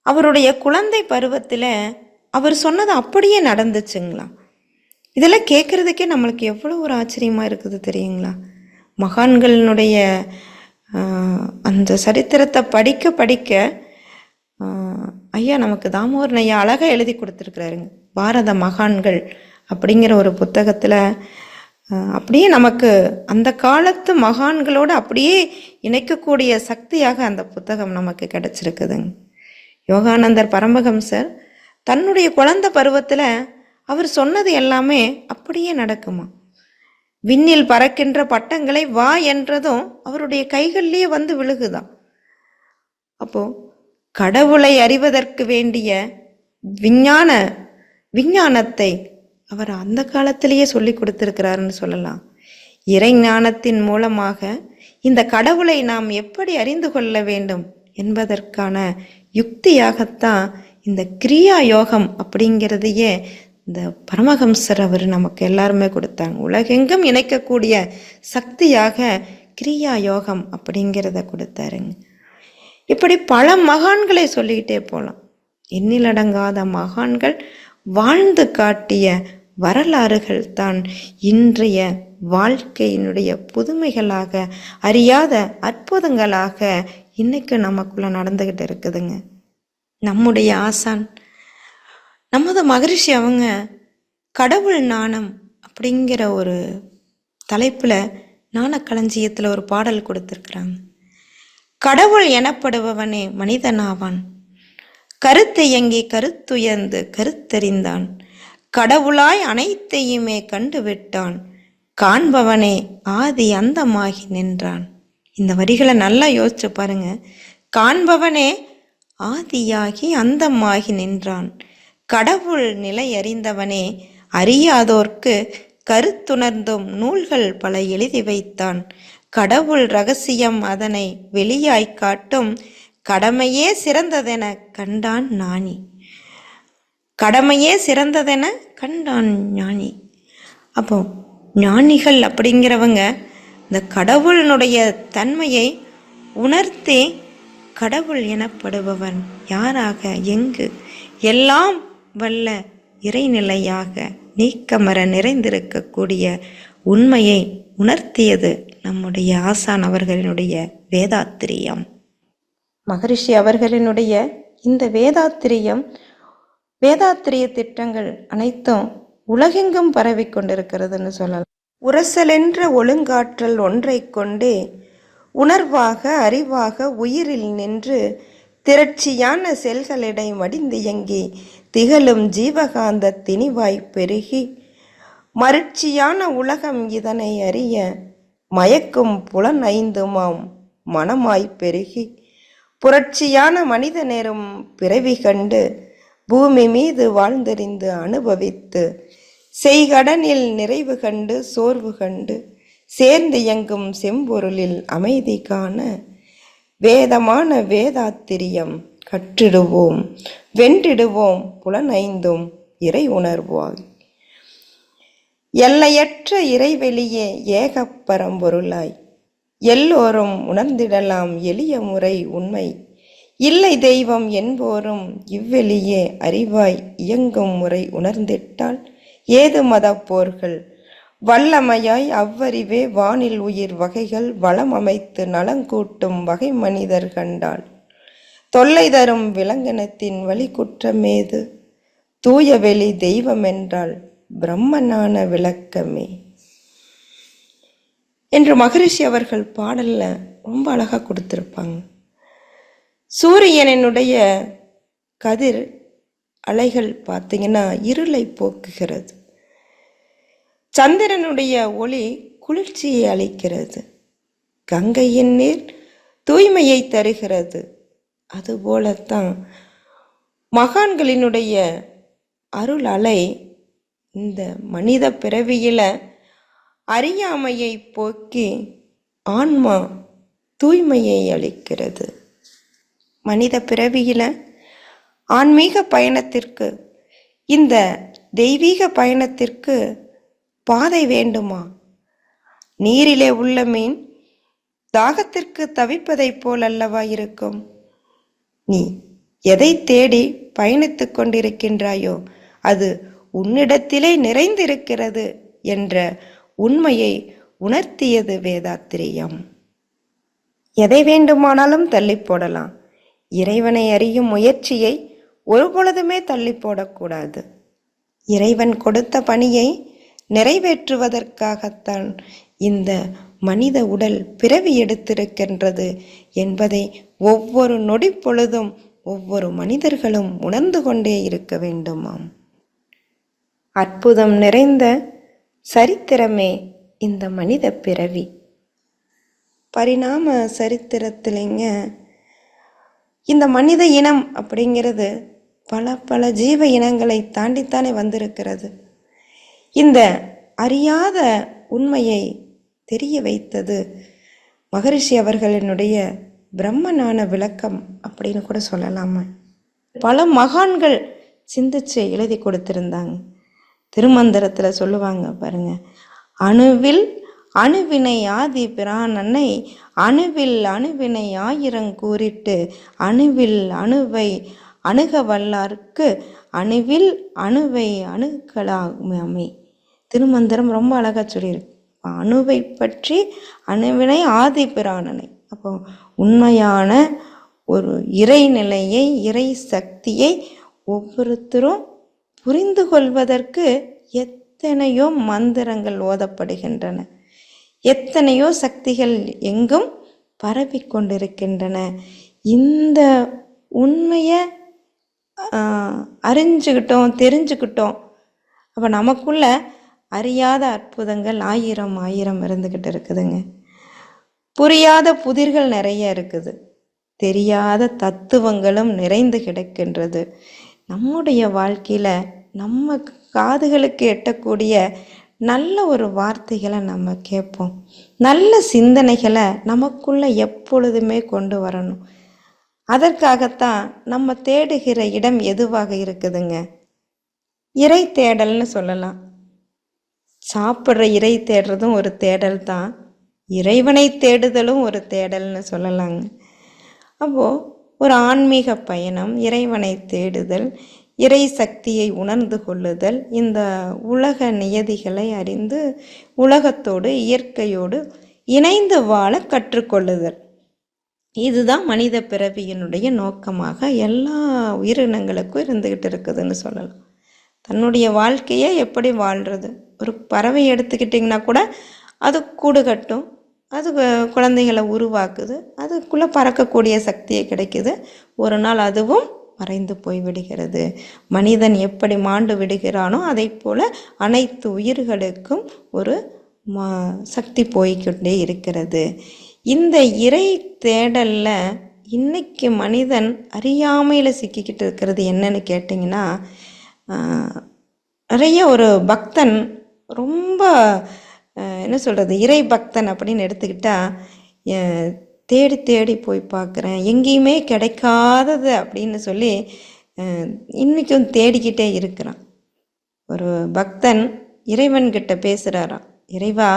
Speaker 2: அவருடைய குழந்தை பருவத்தில் அவர் சொன்னது அப்படியே நடந்துச்சுங்களா? இதெல்லாம் கேட்குறதுக்கே நம்மளுக்கு எவ்வளோ ஒரு ஆச்சரியமாக இருக்குது தெரியுங்களா? மகான்களினுடைய அந்த சரித்திரத்தை படிக்க படிக்க ஐயா நமக்கு தாமோதரன் ஐயா அழகாக எழுதி கொடுத்துருக்குறாருங்க. பாரத மகான்கள் அப்படிங்கிற ஒரு புத்தகத்தில் அப்படியே நமக்கு அந்த காலத்து மகான்களோடு அப்படியே இணைக்கக்கூடிய சக்தியாக அந்த புத்தகம் நமக்கு கிடைச்சிருக்குதுங்க. யோகானந்தர் பரமஹம்சர் தன்னுடைய குழந்தை பருவத்தில் அவர் சொன்னது எல்லாமே அப்படியே நடக்குமா? விண்ணில் பறக்கின்ற பட்டங்களை வா என்றதும் அவருடைய கைகள்லேயே வந்து விழுகுதான். அப்போ கடவுளை அறிவதற்கு வேண்டிய விஞ்ஞானத்தை அவர் அந்த காலத்திலேயே சொல்லி கொடுத்திருக்கிறாருன்னு சொல்லலாம். இறை ஞானத்தின் மூலமாக இந்த கடவுளை நாம் எப்படி அறிந்து கொள்ள வேண்டும் என்பதற்கான யுக்தியாகத்தான் இந்த கிரியா யோகம் அப்படிங்கிறதையே இந்த பரமஹம்சர் அவர் நமக்கு எல்லாருமே கொடுத்தாங்க. உலகெங்கும் இணைக்கக்கூடிய சக்தியாக கிரியா யோகம் அப்படிங்கிறத கொடுத்தாருங்க. இப்படி பல மகான்களை சொல்லிக்கிட்டே போகலாம். எண்ணிலடங்காத மகான்கள் வாழ்ந்து காட்டிய வரலாறுகள் தான் இன்றைய வாழ்க்கையினுடைய புதுமைகளாக, அறியாத அற்புதங்களாக இன்னைக்கு நமக்குள்ள நடந்துகிட்டு இருக்குதுங்க. நம்முடைய ஆசான் நமது மகரிஷி அவங்க கடவுள் நாணம் அப்படிங்கிற ஒரு தலைப்பில் ஞானக்களஞ்சியத்தில் ஒரு பாடல் கொடுத்துருக்குறாங்க. கடவுள் எனப்படுபவனே மனிதனாவான், கருத்தையங்கி கருத்துயர்ந்து கருத்தறிந்தான், கடவுளாய் அனைத்தையுமே கண்டுவிட்டான், காண்பவனே ஆதி அந்தமாகி நின்றான். இந்த வரிகளை நல்லா யோசிச்சு பாருங்க. காண்பவனே ஆதியாகி அந்தமாகி நின்றான், கடவுள் நிலை அறிந்தவனே அறியாதோர்க்கு கருத்துணர்ந்தும் நூல்கள் பல எழுதி வைத்தான், கடவுள் ரகசியம் அதனை வெளியாய் காட்டும், கடமையே சிறந்ததென கண்டான் ஞானி. கடமையே சிறந்ததென கண்டான் ஞானி. அப்போ ஞானிகள் அப்படிங்கிறவங்க இந்த கடவுளினுடைய தன்மையை உணர்த்தி கடவுள் எனப்படுபவன் யாராக, எங்கு, எல்லாம் வல்ல இறைநிலையாக நீக்கமர நிறைந்திருக்கக்கூடிய உண்மையை உணர்த்தியது நம்முடைய ஆசான் அவர்களினுடைய வேதாத்திரியம். மகரிஷி அவர்களினுடைய இந்த வேதாத்திரிய திட்டங்கள் அனைத்தும் உலகெங்கும் பரவி கொண்டிருக்கிறதுன்னு சொல்லலாம். உரசலென்ற ஒழுங்காற்றல் ஒன்றை கொண்டே உணர்வாக அறிவாக உயிரில் நின்று திரட்சியான செல்களிடை மடிந்தியங்கி திகழும் ஜீவகாந்த திணிவாய் பெருகி மருட்சியான உலகம் இதனை அறிய மயக்கும் புலன் ஐந்துமாம் மனமாய்ப் பெருகி புரட்சியான மனித நேரும் பிறவி கண்டு பூமி மீது வாழ்ந்தறிந்து அனுபவித்து செய்கடனில் நிறைவு கண்டு சோர்வு கண்டு சேர்ந்து இயங்கும் செம்பொருளில் அமைதி காண வேதமான வேதாத்திரியம் கற்றிடுவோம், வென்றிடுவோம் புலனைந்தும் இறை உணர்வாய். எல்லையற்ற இறைவெளியே ஏகப் பரம்பொருளாய் எல்லோரும் உணர்ந்திடலாம் எளிய முறை உண்மை. இல்லை தெய்வம் என்போரும் இவ்வெளியே அறிவாய் இயங்கும் முறை உணர்ந்திட்டால் ஏது மதப்போர்கள் வல்லமையாய் அவ்வறிவே வானில் உயிர் வகைகள் வளம் அமைத்து நலங்கூட்டும் வகை மனிதர் கண்டால் தொல்லை தரும் விலங்கினத்தின் வழி குற்றமேது தூய வெளி தெய்வம் என்றால் பிரம்மனான விளக்கமே என்று மகரிஷி அவர்கள் பாடல்ல ரொம்ப அழகா கொடுத்திருப்பாங்க. சூரியனுடைய கதிர் அலைகள் பார்த்தீங்கன்னா இருளை போக்குகிறது. சந்திரனுடைய ஒளி குளிர்ச்சியை அளிக்கிறது. கங்கையின் நீர் தூய்மையை தருகிறது. அதுபோலத்தான் மகான்களினுடைய அருள் அலை இந்த மனித பிறவியில அறியாமையை போக்கி ஆன்மா தூய்மையை அளிக்கிறது. மனித பிறவியில ஆன்மீக பயணத்திற்கு, இந்த தெய்வீக பயணத்திற்கு பாதை வேண்டுமா? நீரிலே உள்ள மீன் தாகத்திற்கு தவிப்பதைப் போல் அல்லவா இருக்கும்? நீ எதை தேடி பயணித்துக் கொண்டிருக்கின்றாயோ அது உன்னிடத்திலே நிறைந்திருக்கிறது என்ற உண்மையை உணர்த்தியது வேதாத்திரியம். எதை வேண்டுமானாலும் தள்ளி போடலாம். இறைவனை அறியும் முயற்சியை ஒருபொழுதுமே தள்ளி போடக்கூடாது. இறைவன் கொடுத்த பணியை நிறைவேற்றுவதற்காகத்தான் இந்த மனித உடல் பிறவி எடுத்திருக்கின்றது என்பதை ஒவ்வொரு நொடி பொழுதும் ஒவ்வொரு மனிதர்களும் உணர்ந்து கொண்டே இருக்க வேண்டுமாம். அற்புதம் நிறைந்த சரித்திரமே இந்த மனித பிறவி. பரிணாம சரித்திரத்திலேங்க இந்த மனித இனம் அப்படிங்கிறது பல பல ஜீவ இனங்களை தாண்டித்தானே வந்திருக்கிறது. இந்த அறியாத உண்மையை தெரிய வைத்தது மகரிஷி அவர்களினுடைய பிரம்மனான விளக்கம் அப்படின்னு கூட சொல்லலாமா. பல மகான்கள் சிந்திச்சு எழுதி கொடுத்திருந்தாங்க. திருமந்திரத்துல சொல்லுவாங்க பாருங்க, அணுவில் அணுவினை ஆதி பிரானனை அணுவில் அணுவினை ஆயிரம் கூறிட்டு அணுவில் அணுவை அணுக வல்லார்க்கு அணுவில் அணுவை அணுகலாமே. திருமந்திரம் ரொம்ப அழகா சொல்லியிருக்கு. அணுவை பற்றி அணுவினை ஆதி பிரானனை. அப்போ உண்மையான ஒரு இறைநிலையை, இறை சக்தியை ஒவ்வொருத்தரும் புரிந்து கொள்வதற்கு எத்தனையோ மந்திரங்கள் ஓதப்படுகின்றன. எத்தனையோ சக்திகள் எங்கும் பரவி கொண்டிருக்கின்றன. இந்த உண்மையை அறிஞ்சுக்கிட்டோம், தெரிஞ்சுக்கிட்டோம். அப்போ நமக்குள்ள அறியாத அற்புதங்கள் ஆயிரம் ஆயிரம் இருந்துக்கிட்டு இருக்குதுங்க. புரியாத புதிர்கள் நிறைய இருக்குது. தெரியாத தத்துவங்களும் நிறைந்து கிடக்கின்றது. நம்முடைய வாழ்க்கையில நம்ம காதுகளுக்கு எட்டக்கூடிய நல்ல ஒரு வார்த்தைகளை நம்ம கேட்போம். நல்ல சிந்தனைகளை நமக்குள்ள எப்பொழுதுமே கொண்டு வரணும். அதற்காகத்தான் நம்ம தேடுகிற இடம் எதுவாக இருக்குதுங்க? இறை தேடல்னு சொல்லலாம். சாப்பிட்ற இறை தேடுறதும் ஒரு தேடல் தான். இறைவனை தேடுதலும் ஒரு தேடல்னு சொல்லலாங்க. அப்போது ஒரு ஆன்மீக பயணம், இறைவனை தேடுதல், இறை சக்தியை உணர்ந்து கொள்ளுதல், இந்த உலக நியதிகளை அறிந்து உலகத்தோடு இயற்கையோடு இணைந்து வாழ கற்றுக்கொள்ளுதல். இதுதான் மனித பிறவியினுடைய நோக்கமாக எல்லா உயிரினங்களுக்கும் இருந்துக்கிட்டு இருக்குதுன்னு சொல்லலாம். தன்னுடைய வாழ்க்கையை எப்படி வாழ்கிறது? ஒரு பறவை எடுத்துக்கிட்டிங்கன்னா கூட அது கூடு கட்டும், அது குழந்தைகளை உருவாக்குது, அதுக்குள்ளே பறக்கக்கூடிய சக்தியை கிடைக்குது. ஒரு நாள் அதுவும் மறைந்து போய் விடுகிறது. மனிதன் எப்படி மாண்டு விடுகிறானோ அதை போல அனைத்து உயிர்களுக்கும் ஒரு சக்தி போய்க்கொண்டே இருக்கிறது. இந்த இறை தேடல்ல இன்னைக்கு மனிதன் அறியாமையில் சிக்கிக்கிட்டு இருக்கிறது என்னன்னு கேட்டிங்கன்னா, நிறைய ஒரு பக்தன் ரொம்ப என்ன சொல்கிறது, இறை பக்தன் அப்படின்னு எடுத்துக்கிட்டா தேடி தேடி போய் பார்க்குறேன், எங்கேயுமே கிடைக்காதது அப்படின்னு சொல்லி இன்றைக்கும் தேடிக்கிட்டே இருக்கிறான். ஒரு பக்தன் இறைவன்கிட்ட பேசுகிறாராம், இறைவா,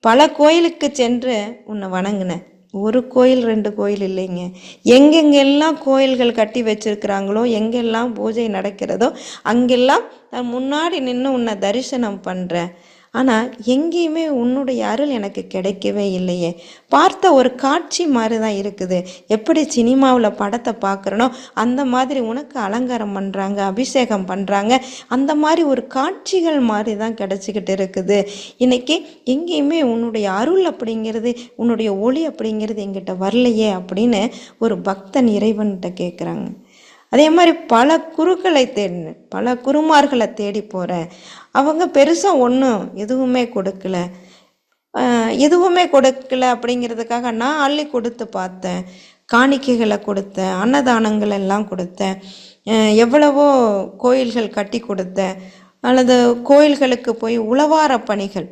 Speaker 2: பல கோயிலுக்கு சென்று உன்னை வணங்கினேன், ஒரு கோயில் 2 கோயில் இல்லைங்க, எங்கெங்கெல்லாம் கோயில்கள் கட்டி வச்சிருக்கிறாங்களோ, எங்கெல்லாம் பூஜை நடக்கிறதோ அங்கெல்லாம் நான் முன்னாடி நின்று உன்னை தரிசனம் பண்ணுறேன். ஆனால் எங்கேயுமே உன்னுடைய அருள் எனக்கு கிடைக்கவே இல்லையே. பார்த்த ஒரு காட்சி மாதிரி தான் இருக்குது. எப்படி சினிமாவில் படத்தை பார்க்குறனோ அந்த மாதிரி உனக்கு அலங்காரம் பண்ணுறாங்க, அபிஷேகம் பண்ணுறாங்க, அந்த மாதிரி ஒரு காட்சிகள் மாதிரி தான் கிடச்சிக்கிட்டு இருக்குது. இன்னைக்கு எங்கேயுமே உன்னுடைய அருள் அப்படிங்கிறது, உன்னுடைய ஒளி அப்படிங்கிறது எங்கிட்ட வரலையே அப்படின்னு ஒரு பக்தன் இறைவன்கிட்ட கேட்குறாங்க. அதே மாதிரி பல குருக்களை தேடினேன், பல குருமார்களை தேடி போகிறேன், அவங்க பெருசாக ஒன்றும் எதுவுமே கொடுக்கல. எதுவுமே கொடுக்கல அப்படிங்கிறதுக்காக நான் அள்ளி கொடுத்து பார்த்தேன், காணிக்கைகளை கொடுத்தேன், அன்னதானங்கள் எல்லாம் கொடுத்தேன், எவ்வளவோ கோயில்கள் கட்டி கொடுத்தேன், அல்லது கோயில்களுக்கு போய் உழவார பணிகள்,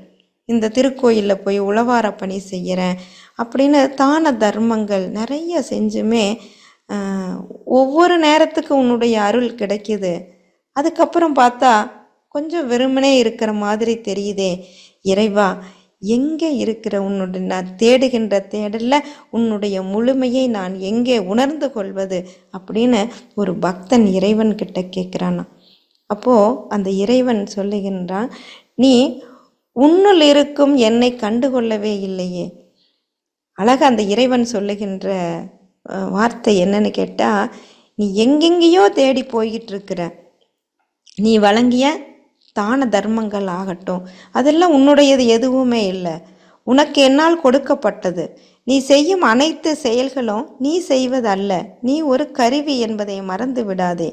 Speaker 2: இந்த திருக்கோயிலில் போய் உழவார பணி செய்கிறேன் அப்படின்னு தான தர்மங்கள் நிறைய செஞ்சுமே ஒவ்வொரு நேரத்துக்கு உன்னுடைய அருள் கிடைக்குது. அதுக்கப்புறம் பார்த்தா கொஞ்சம் வெறுமனே இருக்கிற மாதிரி தெரியுதே. இறைவா, எங்கே இருக்கிற உன்னுடைய நான் தேடுகின்ற தேடல்ல உன்னுடைய முழுமையை நான் எங்கே உணர்ந்து கொள்வது அப்படின்னு ஒரு பக்தன் இறைவன் கிட்ட கேட்குறானா. அப்போது அந்த இறைவன் சொல்லுகின்றான், நீ உன்னுள் இருக்கும் என்னை கண்டுகொள்ளவே இல்லையே. அழகா அந்த இறைவன் சொல்லுகின்ற வார்த்தை என்னன்னு கேட்டால், நீ எங்கெங்கேயோ தேடி போய்கிட்டு இருக்கிற, நீ வழங்கிய தான தர்மங்கள் ஆகட்டும், அதெல்லாம் உன்னுடையது எதுவுமே இல்லை, உனக்கு என்னால் கொடுக்கப்பட்டது. நீ செய்யும் அனைத்து செயல்களும் நீ செய்வதல்ல, நீ ஒரு கருவி என்பதை மறந்து விடாதே.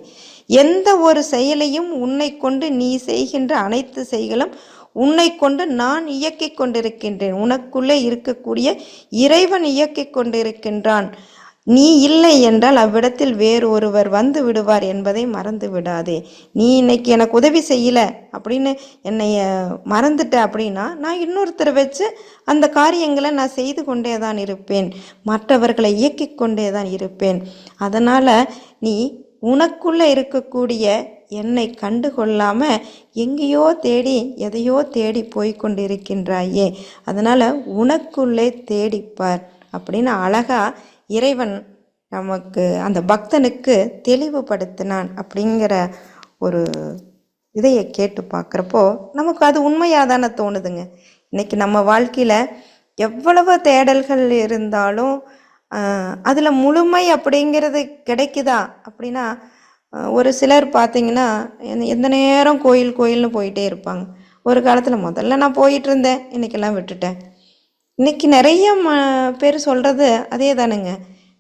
Speaker 2: எந்த ஒரு செயலையும் உன்னை கொண்டு நீ செய்கின்ற அனைத்து செயல்களும் உன்னை கொண்டு நான் இயக்கிக் கொண்டிருக்கின்றேன். உனக்குள்ளே இருக்கக்கூடிய இறைவன் இயக்கிக் கொண்டிருக்கின்றான். நீ இல்லை என்றால் அவ்விடத்தில் வேறு ஒருவர் வந்து விடுவார் என்பதை மறந்து விடாதே. நீ இன்னைக்கு எனக்கு உதவி செய்யலை அப்படின்னு என்னைய மறந்துட்ட அப்படின்னா நான் இன்னொருத்தரை வச்சு அந்த காரியங்களை நான் செய்து கொண்டே தான் இருப்பேன், மற்றவர்களை இயக்கி கொண்டே தான் இருப்பேன். அதனால் நீ உனக்குள்ளே இருக்கக்கூடிய என்னை கண்டு கொள்ளாம எங்கேயோ தேடி எதையோ தேடி போய்கொண்டிருக்கின்றாயே, அதனால் உனக்குள்ளே தேடிப்பார் அப்படின்னு அழகா இறைவன் நமக்கு அந்த பக்தனுக்கு தெளிவுபடுத்தினான். அப்படிங்கிற ஒரு இதையை கேட்டு பார்க்குறப்போ நமக்கு அது உண்மையாக தானே தோணுதுங்க. இன்னைக்கு நம்ம வாழ்க்கையில் எவ்வளவு தேடல்கள் இருந்தாலும் அதில் முழுமை அப்படிங்கிறது கிடைக்குதா அப்படின்னா, ஒரு சிலர் பார்த்தீங்கன்னா எந்த நேரம் கோயில் கோயில்னு போயிட்டே இருப்பாங்க. ஒரு காலத்தில் முதல்ல நான் போயிட்டு இருந்தேன், இன்னைக்கெல்லாம் விட்டுட்டேன். இன்னைக்கு நிறைய பேர் சொல்கிறது அதே தானுங்க.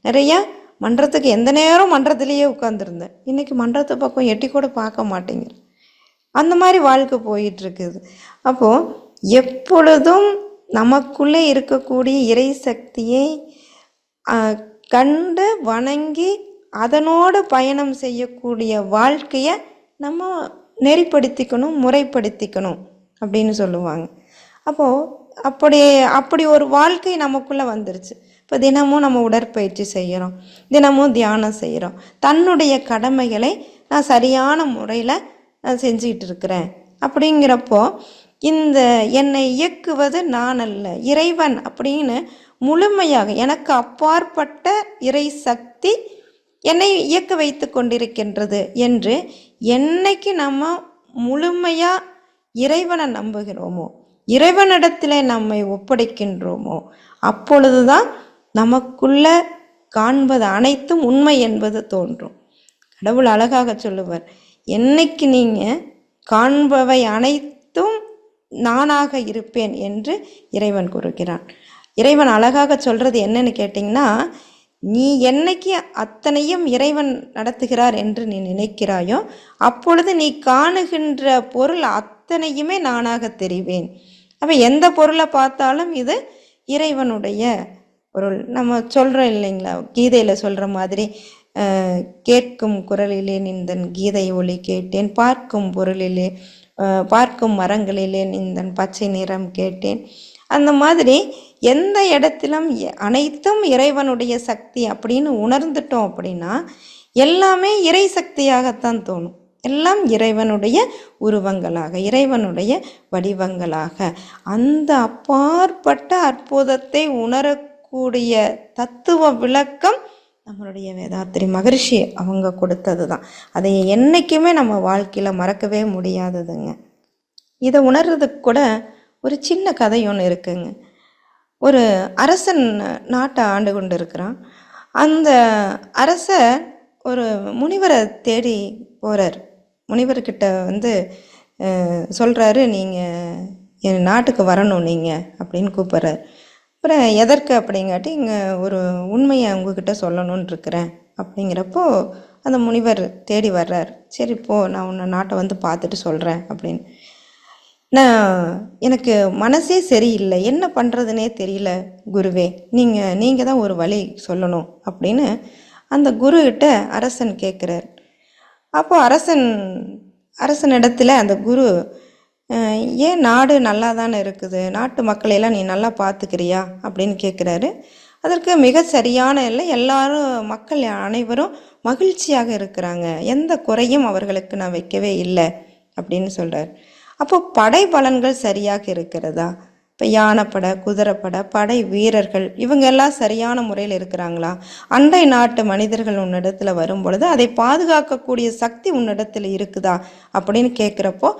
Speaker 2: நிறையா மன்றத்துக்கு எந்த நேரம் மன்றத்திலேயே உட்காந்துருந்தேன், இன்னைக்கு மன்றத்து பக்கம் எட்டி கூட பார்க்க மாட்டேங்கிறேன். அந்த மாதிரி வாழ்க்கை போயிட்டுருக்குது. அப்போது எப்பொழுதும் நமக்குள்ளே இருக்கக்கூடிய இறை சக்தியை கண்டு வணங்கி அதனோடு பயணம் செய்யக்கூடிய வாழ்க்கையை நம்ம நெறிப்படுத்திக்கணும், முறைப்படுத்திக்கணும் அப்படின்னு சொல்லுவாங்க. அப்போது அப்படி ஒரு வாழ்க்கை நமக்குள்ளே வந்துருச்சு. இப்போ தினமும் நம்ம உடற்பயிற்சி செய்கிறோம், தினமும் தியானம் செய்கிறோம், தன்னுடைய கடமைகளை நான் சரியான முறையில் நான் செஞ்சுக்கிட்டு இருக்கிறேன். அப்படிங்கிறப்போ இந்த என்னை இயக்குவது நான் அல்ல, இறைவன் அப்படின்னு முழுமையாக எனக்கு அப்பாற்பட்ட இறை சக்தி என்னை இயக்க வைத்து கொண்டிருக்கின்றது என்று என்னைக்கு நம்ம முழுமையாக இறைவனை நம்புகிறோமோ, இறைவனிடத்தில் நம்மை ஒப்படைக்கின்றோமோ, அப்பொழுதுதான் நமக்குள்ள காண்பது அனைத்தும் உண்மை என்பது தோன்றும். கடவுள் அழகாக சொல்லுவார், என்னைக்கு நீங்கள் காண்பவை அனைத்தும் நானாக இருப்பேன் என்று இறைவன் கூறுகிறான். இறைவன் அழகாக சொல்கிறது என்னன்னு கேட்டிங்கன்னா, நீ என்னைக்கு அத்தனையும் இறைவன் நடத்துகிறார் என்று நீ நினைக்கிறாயோ அப்பொழுது நீ காணுகின்ற பொருள் அத்தனையுமே நானாக தெரிவேன். அப்போ எந்த பொருளை பார்த்தாலும் இது இறைவனுடைய பொருள். நம்ம சொல்கிறோம் இல்லைங்களா, கீதையில் சொல்கிற மாதிரி கேட்கும் குரலிலே நின்றன் கீதை ஒலி கேட்டேன், பார்க்கும் பொருளிலே பார்க்கும் மரங்களிலே நின்றன் பச்சை நிறம் கேட்டேன். அந்த மாதிரி எந்த இடத்திலும் அனைத்தும் இறைவனுடைய சக்தி அப்படின்னு உணர்ந்துட்டோம் அப்படின்னா எல்லாமே இறை சக்தியாகத்தான் தோணும். எல்லாம் இறைவனுடைய உருவங்களாக, இறைவனுடைய வடிவங்களாக, அந்த அப்பாற்பட்ட அற்புதத்தை உணரக்கூடிய தத்துவ விளக்கம் நம்மளுடைய வேதாத்திரி மகரிஷி அவங்க கொடுத்தது தான். அதை என்றைக்குமே நம்ம வாழ்க்கையில் மறக்கவே முடியாததுங்க. இதை உணர்றதுக்கு கூட ஒரு சின்ன கதை ஒன்று இருக்குங்க. ஒரு அரசன் நாட்டை ஆண்டு கொண்டு இருக்கிறான். அந்த அரசர் ஒரு முனிவரை தேடி போகிறார். முனிவர்கிட்ட சொல்கிறாரு, நீங்கள் என் நாட்டுக்கு வரணும் நீங்கள் அப்படின்னு கூப்பிட்றாரு. அப்புறம் எதற்கு அப்படிங்காட்டி, இங்கே ஒரு உண்மையை உங்ககிட்ட சொல்லணும்னு இருக்கிறேன் அப்படிங்கிறப்போ அந்த முனிவர் தேடி வர்றார். சரி போ, நான் உன்னை நாட்டை பார்த்துட்டு சொல்கிறேன் அப்படின்னு. எனக்கு மனசே சரியில்லை, என்ன பண்ணுறதுனே தெரியல குருவே, நீங்கள் தான் ஒரு வழி சொல்லணும் அப்படின்னு அந்த குருக்கிட்ட அரசன் கேட்குறார். அப்போ அரசனிடத்தில் அந்த குரு, ஏன் நாடு நல்லா தானே இருக்குது, நாட்டு மக்களையெல்லாம் நீ நல்லா பார்த்துக்கிறியா அப்படின்னு கேட்குறாரு. அதற்கு மிக சரியான இல்லை, எல்லாரும் மக்கள் அனைவரும் மகிழ்ச்சியாக இருக்கிறாங்க, எந்த குறையும் அவர்களுக்கு நான் வைக்கவே இல்லை அப்படின்னு சொல்கிறார். அப்போ படை பலன்கள் சரியாக இருக்கிறதா? இப்போ யானைப்படை, குதிரைப்படை, படை வீரர்கள் இவங்க எல்லாம் சரியான முறையில் இருக்கிறாங்களா? அண்டை நாட்டு மனிதர்கள் உன்னிடத்துல வரும் பொழுது அதை பாதுகாக்கக்கூடிய சக்தி உன்னிடத்துல இருக்குதா அப்படின்னு கேட்குறப்போ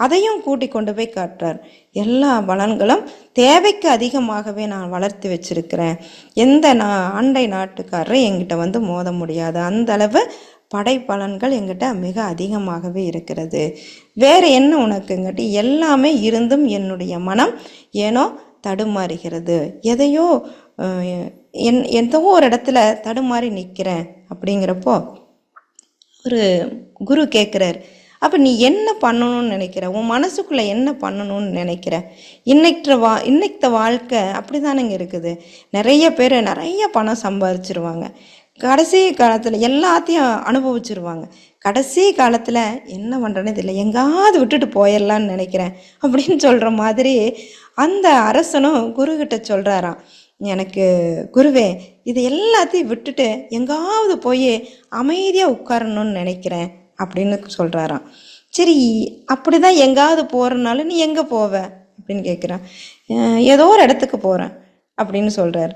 Speaker 2: அதையும் கூட்டி கொண்டு போய் காட்டுறார். எல்லா பலன்களும் தேவைக்கு அதிகமாகவே நான் வளர்த்து வச்சிருக்கிறேன், எந்த அண்டை நாட்டுக்காரரை என்கிட்ட மோத முடியாது, அந்த அளவு படை பலன்கள் என்கிட்ட மிக அதிகமாகவே இருக்கிறது. வேற என்ன உனக்குங்கட்டி, எல்லாமே இருந்தும் என்னுடைய மனம் ஏனோ தடுமாறுகிறது, எதையோ எந்தோ ஒரு இடத்துல தடுமாறி நிற்கிறேன் அப்படிங்கிறப்போ ஒரு குரு கேட்குறார், அப்போ நீ என்ன பண்ணணும்னு நினைக்கிற, உன் மனசுக்குள்ளே என்ன பண்ணணும்னு நினைக்கிற? இன்னைக்கு வாழ்க்கை அப்படி தானேங்க இருக்குது. நிறைய பேர் நிறைய பணம் சம்பாதிச்சிருவாங்க, கடைசி காலத்தில் எல்லாத்தையும் அனுபவிச்சிருவாங்க, கடைசி காலத்தில் என்ன பண்ணுறேன்னு தெரியல, எங்காவது விட்டுட்டு போயிடலான்னு நினைக்கிறேன் அப்படின்னு சொல்கிற மாதிரி அந்த அரசனும் குருக்கிட்ட சொல்கிறாராம், எனக்கு குருவே இது எல்லாத்தையும் விட்டுட்டு எங்காவது போய் அமைதியாக உட்காரணும்னு நினைக்கிறேன் அப்படின்னு சொல்கிறாராம். சரி, அப்படி தான் எங்காவது போகிறனால நீ எங்கே போவ அப்படின்னு கேட்குறான். ஏதோ ஒரு இடத்துக்கு போகிறேன் அப்படின்னு சொல்கிறார்.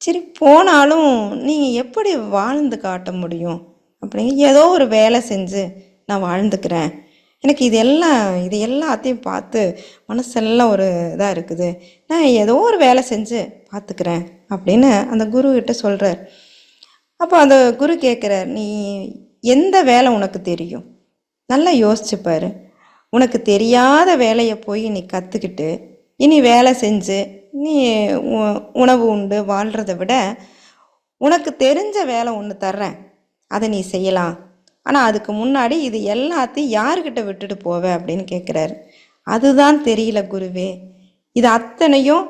Speaker 2: சரி, போனாலும் நீங்கள் எப்படி வாழ்ந்து காட்ட முடியும் அப்படிங்க, ஏதோ ஒரு வேலை செஞ்சு நான் வாழ்ந்துக்கிறேன், எனக்கு இது எல்லாத்தையும் பார்த்து மனசெல்லாம் ஒரு இதாக இருக்குது, நான் ஏதோ ஒரு வேலை செஞ்சு பார்த்துக்கிறேன் அப்படின்னு அந்த குருக்கிட்ட சொல்கிறார். அப்போ அந்த குரு கேட்குறார், நீ எந்த வேலை உனக்கு தெரியும், நல்லா யோசிச்சுப்பாரு, உனக்கு தெரியாத வேலையை போய் நீ கற்றுக்கிட்டு இனி வேலை செஞ்சு நீ உணவு உண்டு வாழ்கிறத விட உனக்கு தெரிஞ்ச வேலை ஒன்று தர்றேன், அதை நீ செய்யலாம், ஆனால் அதுக்கு முன்னாடி இது எல்லாத்தையும் யாருக்கிட்ட விட்டுட்டு போவ அப்படின்னு கேட்குறாரு. அதுதான் தெரியல குருவே, இது அத்தனையும்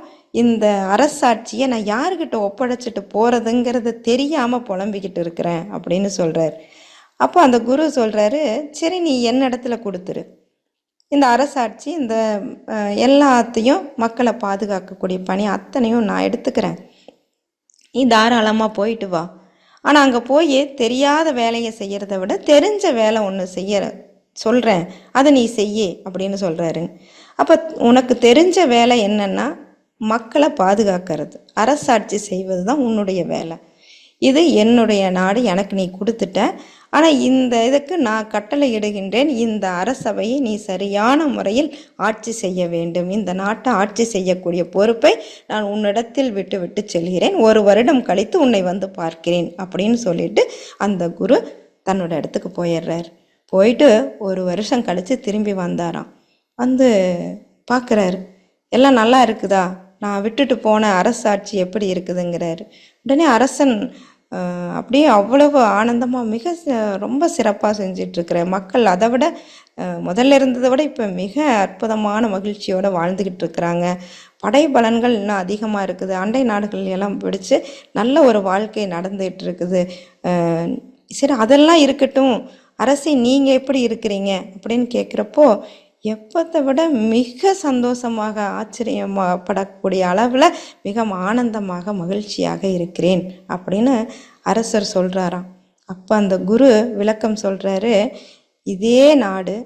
Speaker 2: இந்த அரசாட்சியை நான் யாருக்கிட்ட ஒப்படைச்சிட்டு போகிறதுங்கிறது தெரியாமல் புலம்பிக்கிட்டு இருக்கிறேன் அப்படின்னு சொல்கிறார். அப்போ அந்த குரு சொல்கிறாரு, சரி நீ என்னிடத்துல கொடுத்துரு, இந்த அரசாட்சி இந்த எல்லாத்தையும் மக்களை பாதுகாக்கக்கூடிய பணி அத்தனையும் நான் எடுத்துக்கிறேன், நீ தாராளமாக போயிட்டு வா, ஆனால் அங்கே போய் தெரியாத வேலையை செய்கிறத விட தெரிஞ்ச வேலை ஒன்று சொல்கிறேன், அதை நீ செய்ய அப்படின்னு சொல்கிறாரு. அப்போ உனக்கு தெரிஞ்ச வேலை என்னன்னா மக்களை பாதுகாக்கிறது, அரசாட்சி செய்வது தான் உன்னுடைய வேலை, இது என்னுடைய நாடு, எனக்கு நீ கொடுத்துட்ட, ஆனால் இந்த இதுக்கு நான் கட்டளை இடுகின்றேன், இந்த அரசவையை நீ சரியான முறையில் ஆட்சி செய்ய வேண்டும், இந்த நாட்டை ஆட்சி செய்யக்கூடிய பொறுப்பை நான் உன்னிடத்தில் விட்டு செல்கிறேன், 1 வருடம் கழித்து உன்னை பார்க்கிறேன் அப்படின்னு சொல்லிட்டு அந்த குரு தன்னோட இடத்துக்கு போயிடுறார். போயிட்டு 1 வருஷம் கழித்து திரும்பி வந்தாராம். பார்க்குறாரு, எல்லாம் நல்லா இருக்குதா, நான் விட்டுட்டு போன அரசாட்சி எப்படி இருக்குதுங்கிறாரு. உடனே அரசன் அப்படியே அவ்வளவு ஆனந்தமாக ரொம்ப சிறப்பாக செஞ்சிட்ருக்கிற, மக்கள் அதை விட முதல்ல இருந்ததை விட இப்போ மிக அற்புதமான மகிழ்ச்சியோடு வாழ்ந்துக்கிட்டு இருக்கிறாங்க. படை பலன்கள் இன்னும் அதிகமாக இருக்குது. அண்டை நாடுகள் எல்லாம் பிடிச்சு நல்ல ஒரு வாழ்க்கை நடந்துகிட்டு இருக்குது. சரி, அதெல்லாம் இருக்கட்டும், அரசே நீங்கள் எப்படி இருக்கிறீங்க அப்படின்னு கேட்குறப்போ எப்பத்தை விட மிக சந்தோஷமாக ஆச்சரியப்படக்கூடிய அளவில் மிக ஆனந்தமாக மகிழ்ச்சியாக இருக்கிறேன் அப்படின்னு அரசர் சொல்கிறாராம். அப்போ அந்த குரு விளக்கம் சொல்கிறாரு, இதே நாடு,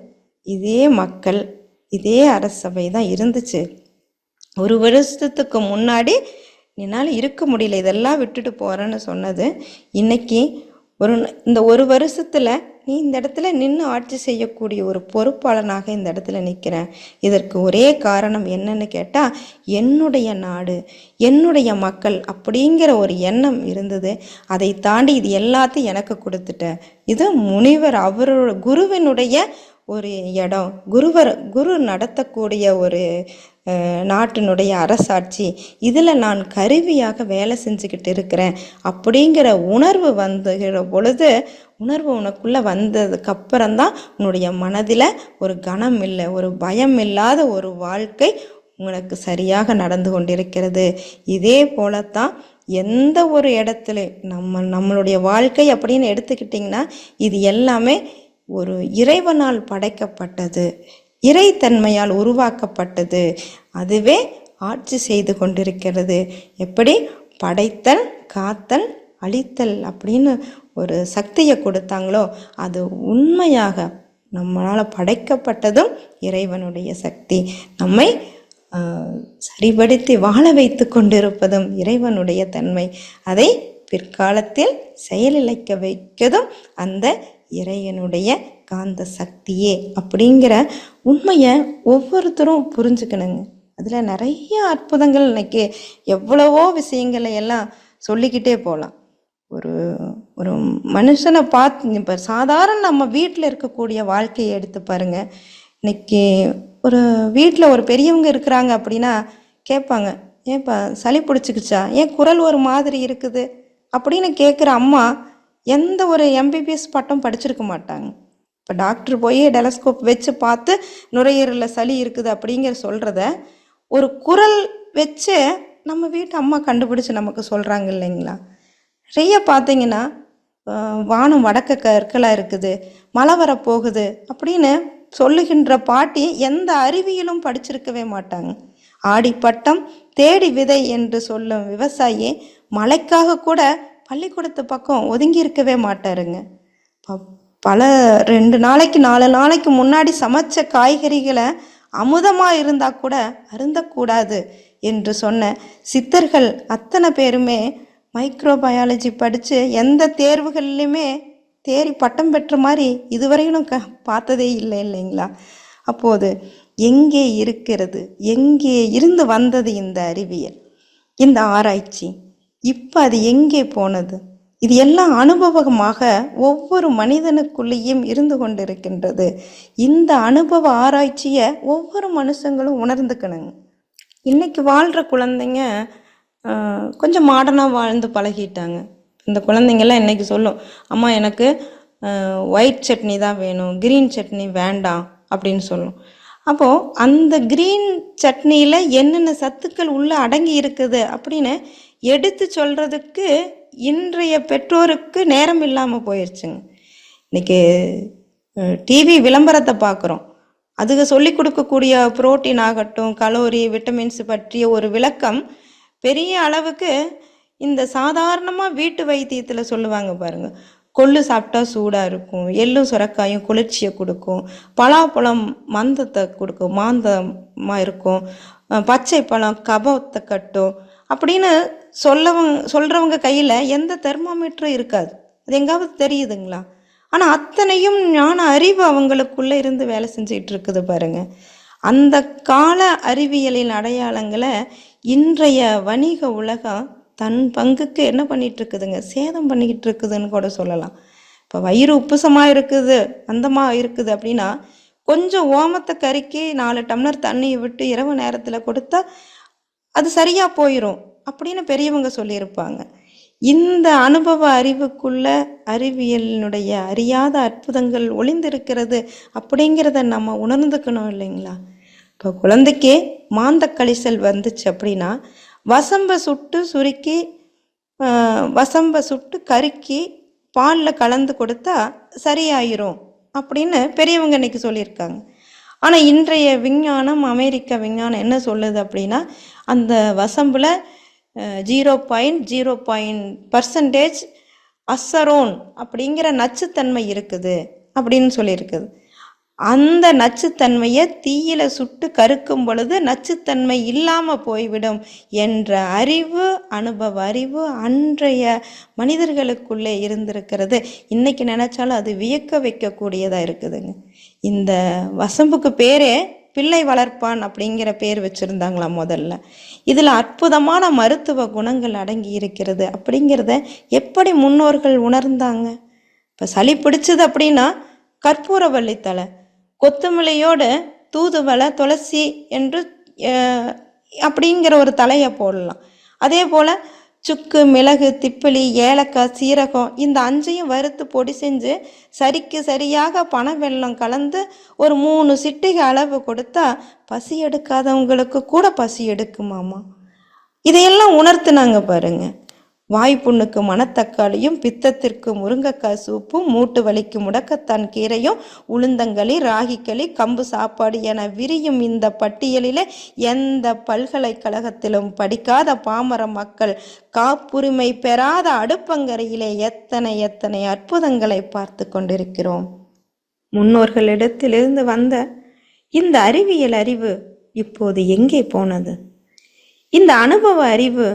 Speaker 2: இதே மக்கள், இதே அரசவை தான் இருந்துச்சு. 1 வருஷத்துக்கு முன்னாடி என்னால் இருக்க முடியல, இதெல்லாம் விட்டுட்டு போகிறேன்னு சொன்னது இன்னைக்கு இந்த 1 வருஷத்தில் நீ இந்த இடத்துல நின்று ஆட்சி செய்யக்கூடிய ஒரு பொறுப்பாளனாக இந்த இடத்துல நிற்கிறேன். இதற்கு ஒரே காரணம் என்னன்னு கேட்டால், என்னுடைய நாடு, என்னுடைய மக்கள் அப்படிங்கிற ஒரு எண்ணம் இருந்தது. அதை தாண்டி இது எல்லாத்தையும் எனக்கு கொடுத்துட்டேன். இது முனிவர் அவரோட குருவினுடைய ஒரு இடம், குரு நடத்தக்கூடிய ஒரு நாட்டினுடைய அரசாட்சி, இதில் நான் கருவியாக வேலை செஞ்சுக்கிட்டு இருக்கிறேன் அப்படிங்கிற உணர்வு வந்துகிற பொழுது, உணர்வு உனக்குள்ளே வந்ததுக்கப்புறம்தான் உன்னுடைய மனதில் ஒரு கனம் இல்லை, ஒரு பயம் இல்லாத ஒரு வாழ்க்கை உனக்கு சரியாக நடந்து கொண்டிருக்கிறது. இதே போலத்தான் எந்த ஒரு இடத்துல நம்மளுடைய வாழ்க்கை அப்படின்னு எடுத்துக்கிட்டிங்கன்னா, இது எல்லாமே ஒரு இறைவனால் படைக்கப்பட்டது, இறைத்தன்மையால் உருவாக்கப்பட்டது. அதுவே ஆட்சி செய்து கொண்டிருக்கிறது. எப்படி படைத்தல், காத்தல், அழித்தல் அப்படின்னு ஒரு சக்தியை கொடுத்தாங்களோ, அது உண்மையாக நம்மளால் படைக்கப்பட்டதும் இறைவனுடைய சக்தி. நம்மை சரிபடுத்தி வாழ வைத்து கொண்டிருப்பதும் இறைவனுடைய தன்மை. அதை பிற்காலத்தில் செயலிழக்க வைக்கதும் அந்த இறைவனுடைய காந்த சக்தியே அப்படிங்கிற உண்மையை ஒவ்வொருத்தரும் புரிஞ்சுக்கணுங்க. அதில் நிறைய அற்புதங்கள் இன்னைக்கு எவ்வளவோ விஷயங்களை எல்லாம் சொல்லிக்கிட்டே போகலாம். ஒரு மனுஷனை பார்த்து இப்போ சாதாரண நம்ம வீட்டில் இருக்கக்கூடிய வாழ்க்கையை எடுத்து பாருங்க. இன்னைக்கு ஒரு வீட்டில் ஒரு பெரியவங்க இருக்கிறாங்க அப்படின்னா கேட்பாங்க, ஏன்ப்பா சளி பிடிச்சிக்கிச்சா, ஏன் குரல் ஒரு மாதிரி இருக்குது அப்படின்னு கேட்குற அம்மா எந்த ஒரு எம்பிபிஎஸ் பட்டம் படிச்சிருக்க மாட்டாங்க. இப்போ டாக்டர் போய் டெலஸ்கோப் வச்சு பார்த்து நுரையீரலில் சளி இருக்குது அப்படிங்கிற சொல்கிறத ஒரு குரல் வச்சு நம்ம வீட்டு அம்மா கண்டுபிடிச்சி நமக்கு சொல்கிறாங்க இல்லைங்களா. நிறைய பார்த்தீங்கன்னா வானம் வடக்க கற்களாக இருக்குது, மழை வரப்போகுது அப்படின்னு சொல்லுகின்ற பாட்டி எந்த அறிவியலும் படிச்சிருக்கவே மாட்டாங்க. ஆடிப்பட்டம் தேடி விதை என்று சொல்லும் விவசாயி மழைக்காக கூட பள்ளிக்கூடத்து பக்கம் ஒதுங்கி இருக்கவே மாட்டாருங்க. பல 2 நாளைக்கு 4 நாளைக்கு முன்னாடி சமைச்ச காய்கறிகளை அமுதமாக இருந்தால் கூட அருந்தக்கூடாது என்று சொன்ன சித்தர்கள் அத்தனை பேருமே மைக்ரோபயாலஜி படித்து எந்த தேர்வுகள்லையுமே தேறி பட்டம் பெற்ற மாதிரி இதுவரையிலும் பார்த்ததே இல்லைங்களா. அப்போது எங்கே இருக்கிறது, எங்கே இருந்து வந்தது இந்த அறிவியல், இந்த ஆராய்ச்சி, இப்போ அது எங்கே போனது? இது எல்லாம் அனுபவமாக ஒவ்வொரு மனிதனுக்குள்ளேயும் இருந்து கொண்டிருக்கின்றது. இந்த அனுபவ ஆராய்ச்சியை ஒவ்வொரு மனுஷங்களும் உணர்ந்துக்கணுங்க. இன்னைக்கு வாழ்கிற குழந்தைங்க கொஞ்சம் மாடர்னாக வாழ்ந்து பழகிட்டாங்க. இந்த குழந்தைங்கள்லாம் இன்னைக்கு சொல்லும், அம்மா எனக்கு ஒயிட் சட்னி தான் வேணும், க்ரீன் சட்னி வேண்டாம் அப்படின்னு சொல்லும். அப்போது அந்த க்ரீன் சட்னியில் என்னென்ன சத்துக்கள் உள்ளே அடங்கி இருக்குது அப்படின்னு எடுத்து சொல்கிறதுக்கு இன்றைய பெற்றோருக்கு நேரம் இல்லாமல் போயிடுச்சுங்க. இன்றைக்கி டிவி விளம்பரத்தை பார்க்குறோம், அதுக்கு சொல்லி கொடுக்கக்கூடிய புரோட்டீன் ஆகட்டும், கலோரி, விட்டமின்ஸ் பற்றிய ஒரு விளக்கம் பெரிய அளவுக்கு இந்த சாதாரணமாக வீட்டு வைத்தியத்தில் சொல்லுவாங்க பாருங்கள். கொள்ளு சாப்பிட்டா சூடாக இருக்கும், எள்ளும் சுரக்காயும் குளிர்ச்சியை கொடுக்கும், பலாப்பழம் மந்தத்தை கொடுக்கும், மாந்தமாக இருக்கும், பச்சை பழம் கபத்தை கட்டும் அப்படின்னு சொல்கிறவங்க கையில் எந்த தெர்மாமீட்டரும் இருக்காது. அது எங்காவது தெரியுதுங்களா? ஆனால் அத்தனையும் ஞான அறிவு அவங்களுக்குள்ளே இருந்து வேலை செஞ்சுக்கிட்டு இருக்குது பாருங்க. அந்த கால அறிவியலின் அடையாளங்களை இன்றைய வணிக உலகம் தன் பங்குக்கு என்ன பண்ணிட்டு இருக்குதுங்க, சேதம் பண்ணிக்கிட்டு இருக்குதுன்னு கூட சொல்லலாம். இப்போ வயிறு உப்புசமாக இருக்குது, அந்தமாக இருக்குது அப்படின்னா கொஞ்சம் ஓமத்தை கறிக்கி 4 டம்ளர் தண்ணியை விட்டு இரவு நேரத்தில் கொடுத்தா அது சரியாக போயிடும் அப்படின்னு பெரியவங்க சொல்லியிருப்பாங்க. இந்த அனுபவ அறிவுக்குள்ள அறிவியலினுடைய அறியாத அற்புதங்கள் ஒளிந்திருக்கிறது அப்படிங்கிறத நம்ம உணர்ந்துக்கணும் இல்லைங்களா? இப்போ குழந்தைக்கே மாந்த கழிசல் வந்துச்சு அப்படின்னா வசம்ப சுட்டு சுருக்கி வசம்ப சுட்டு கருக்கி பாலில் கலந்து கொடுத்தா சரியாயிரும் அப்படின்னு பெரியவங்க இன்னைக்கு சொல்லியிருக்காங்க. ஆனால் இன்றைய விஞ்ஞானம், அமெரிக்க விஞ்ஞானம் என்ன சொல்லுது அப்படின்னா, அந்த வசம்பில் 0.0% அசரோன் அப்படிங்கிற நச்சுத்தன்மை இருக்குது அப்படின்னு சொல்லியிருக்குது. அந்த நச்சுத்தன்மையை தீயில சுட்டு கருக்கும் பொழுது நச்சுத்தன்மை இல்லாமல் போய்விடும் என்ற அறிவு, அனுபவ அறிவு அன்றைய மனிதர்களுக்குள்ளே இருந்திருக்கிறது. இன்னைக்கு நினைச்சாலும் அது வியக்க வைக்கக்கூடியதாக இருக்குதுங்க. இந்த வசம்புக்கு பேரே பிள்ளை வளர்ப்பான் அப்படிங்கிற பேர் வச்சுருந்தாங்களாம் முதல்ல. இதில் அற்புதமான மருத்துவ குணங்கள் அடங்கி இருக்கிறது அப்படிங்கிறத எப்படி முன்னோர்கள் உணர்ந்தாங்க? இப்போ சளி பிடிச்சது அப்படின்னா கற்பூரவள்ளி தழை, கொத்தமல்லியோடு தூதுவளை, துளசி என்று அப்படிங்கிற ஒரு தலையை போடலாம். அதே போல் சுக்கு, மிளகு, திப்பிலி, ஏலக்காய், சீரகம் இந்த 5ஐயும் வறுத்து பொடி செஞ்சு சரிக்கு சரியாக பனை வெல்லம் கலந்து ஒரு 3 சிட்டிகை அளவு கொடுத்தா பசி எடுக்காதவங்களுக்கு கூட பசி எடுக்குமாமா. இதையெல்லாம் உணர்த்துனாங்க பாருங்க. வாய்ப்புண்ணுக்கு மணத்தக்காளியும், பித்தத்திற்கு முருங்கைக்காய் சூப்பும், மூட்டு வலிக்கு முடக்கத்தான் கீரையும், உளுந்தங்களி, ராகிக்களி, கம்பு சாப்பாடு என விரியும் இந்த பட்டியலில் எந்த பல்கலைக்கழகத்திலும் படிக்காத பாமர மக்கள் காப்புரிமை பெறாத அடுப்பங்கரையிலே எத்தனை எத்தனை அற்புதங்களை பார்த்து கொண்டிருக்கிறோம். முன்னோர்களிடத்திலிருந்து வந்த இந்த அறிவியல் அறிவு இப்போது எங்கே போனது? இந்த அனுபவ அறிவு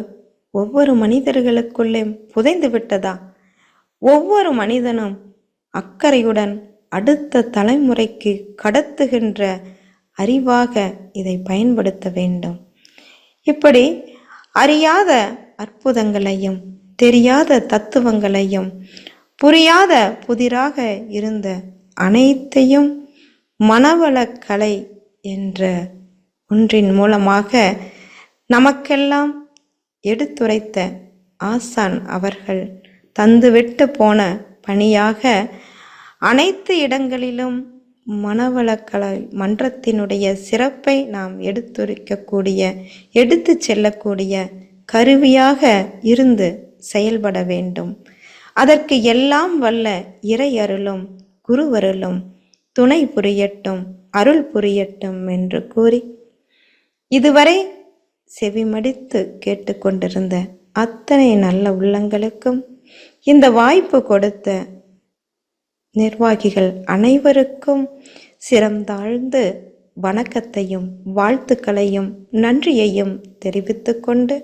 Speaker 2: ஒவ்வொரு மனிதர்களுக்குள்ளே புதைந்து விட்டதா? ஒவ்வொரு மனிதனும் அக்கறையுடன் அடுத்த தலைமுறைக்கு கடத்துகின்ற அறிவாக இதை பயன்படுத்த வேண்டும். இப்படி அறியாத அற்புதங்களையும் தெரியாத தத்துவங்களையும் புரியாத புதிராக இருந்த அனைத்தையும் மனவளக்கலை என்ற ஒன்றின் மூலமாக நமக்கெல்லாம் எடுத்துரைத்த ஆசான் அவர்கள் தந்துவிட்டு போன பணியாக அனைத்து இடங்களிலும் மனவளக்கலை மன்றத்தினுடைய சிறப்பை நாம் எடுத்து செல்லக்கூடிய கருவியாக இருந்து செயல்பட வேண்டும். அதற்கு எல்லாம் வல்ல இறை அருளும் குருவருளும் துணை புரியட்டும், அருள் புரியட்டும் என்று கூறி இதுவரை செவிமடித்து கேட்டுக்கொண்டிருந்த அத்தனை நல்ல உள்ளங்களுக்கும் இந்த வாய்ப்பு கொடுத்த நிர்வாகிகள் அனைவருக்கும் சிறந்தாழ்ந்து வணக்கத்தையும் வாழ்த்துக்களையும் நன்றியையும் தெரிவித்துக் கொண்டு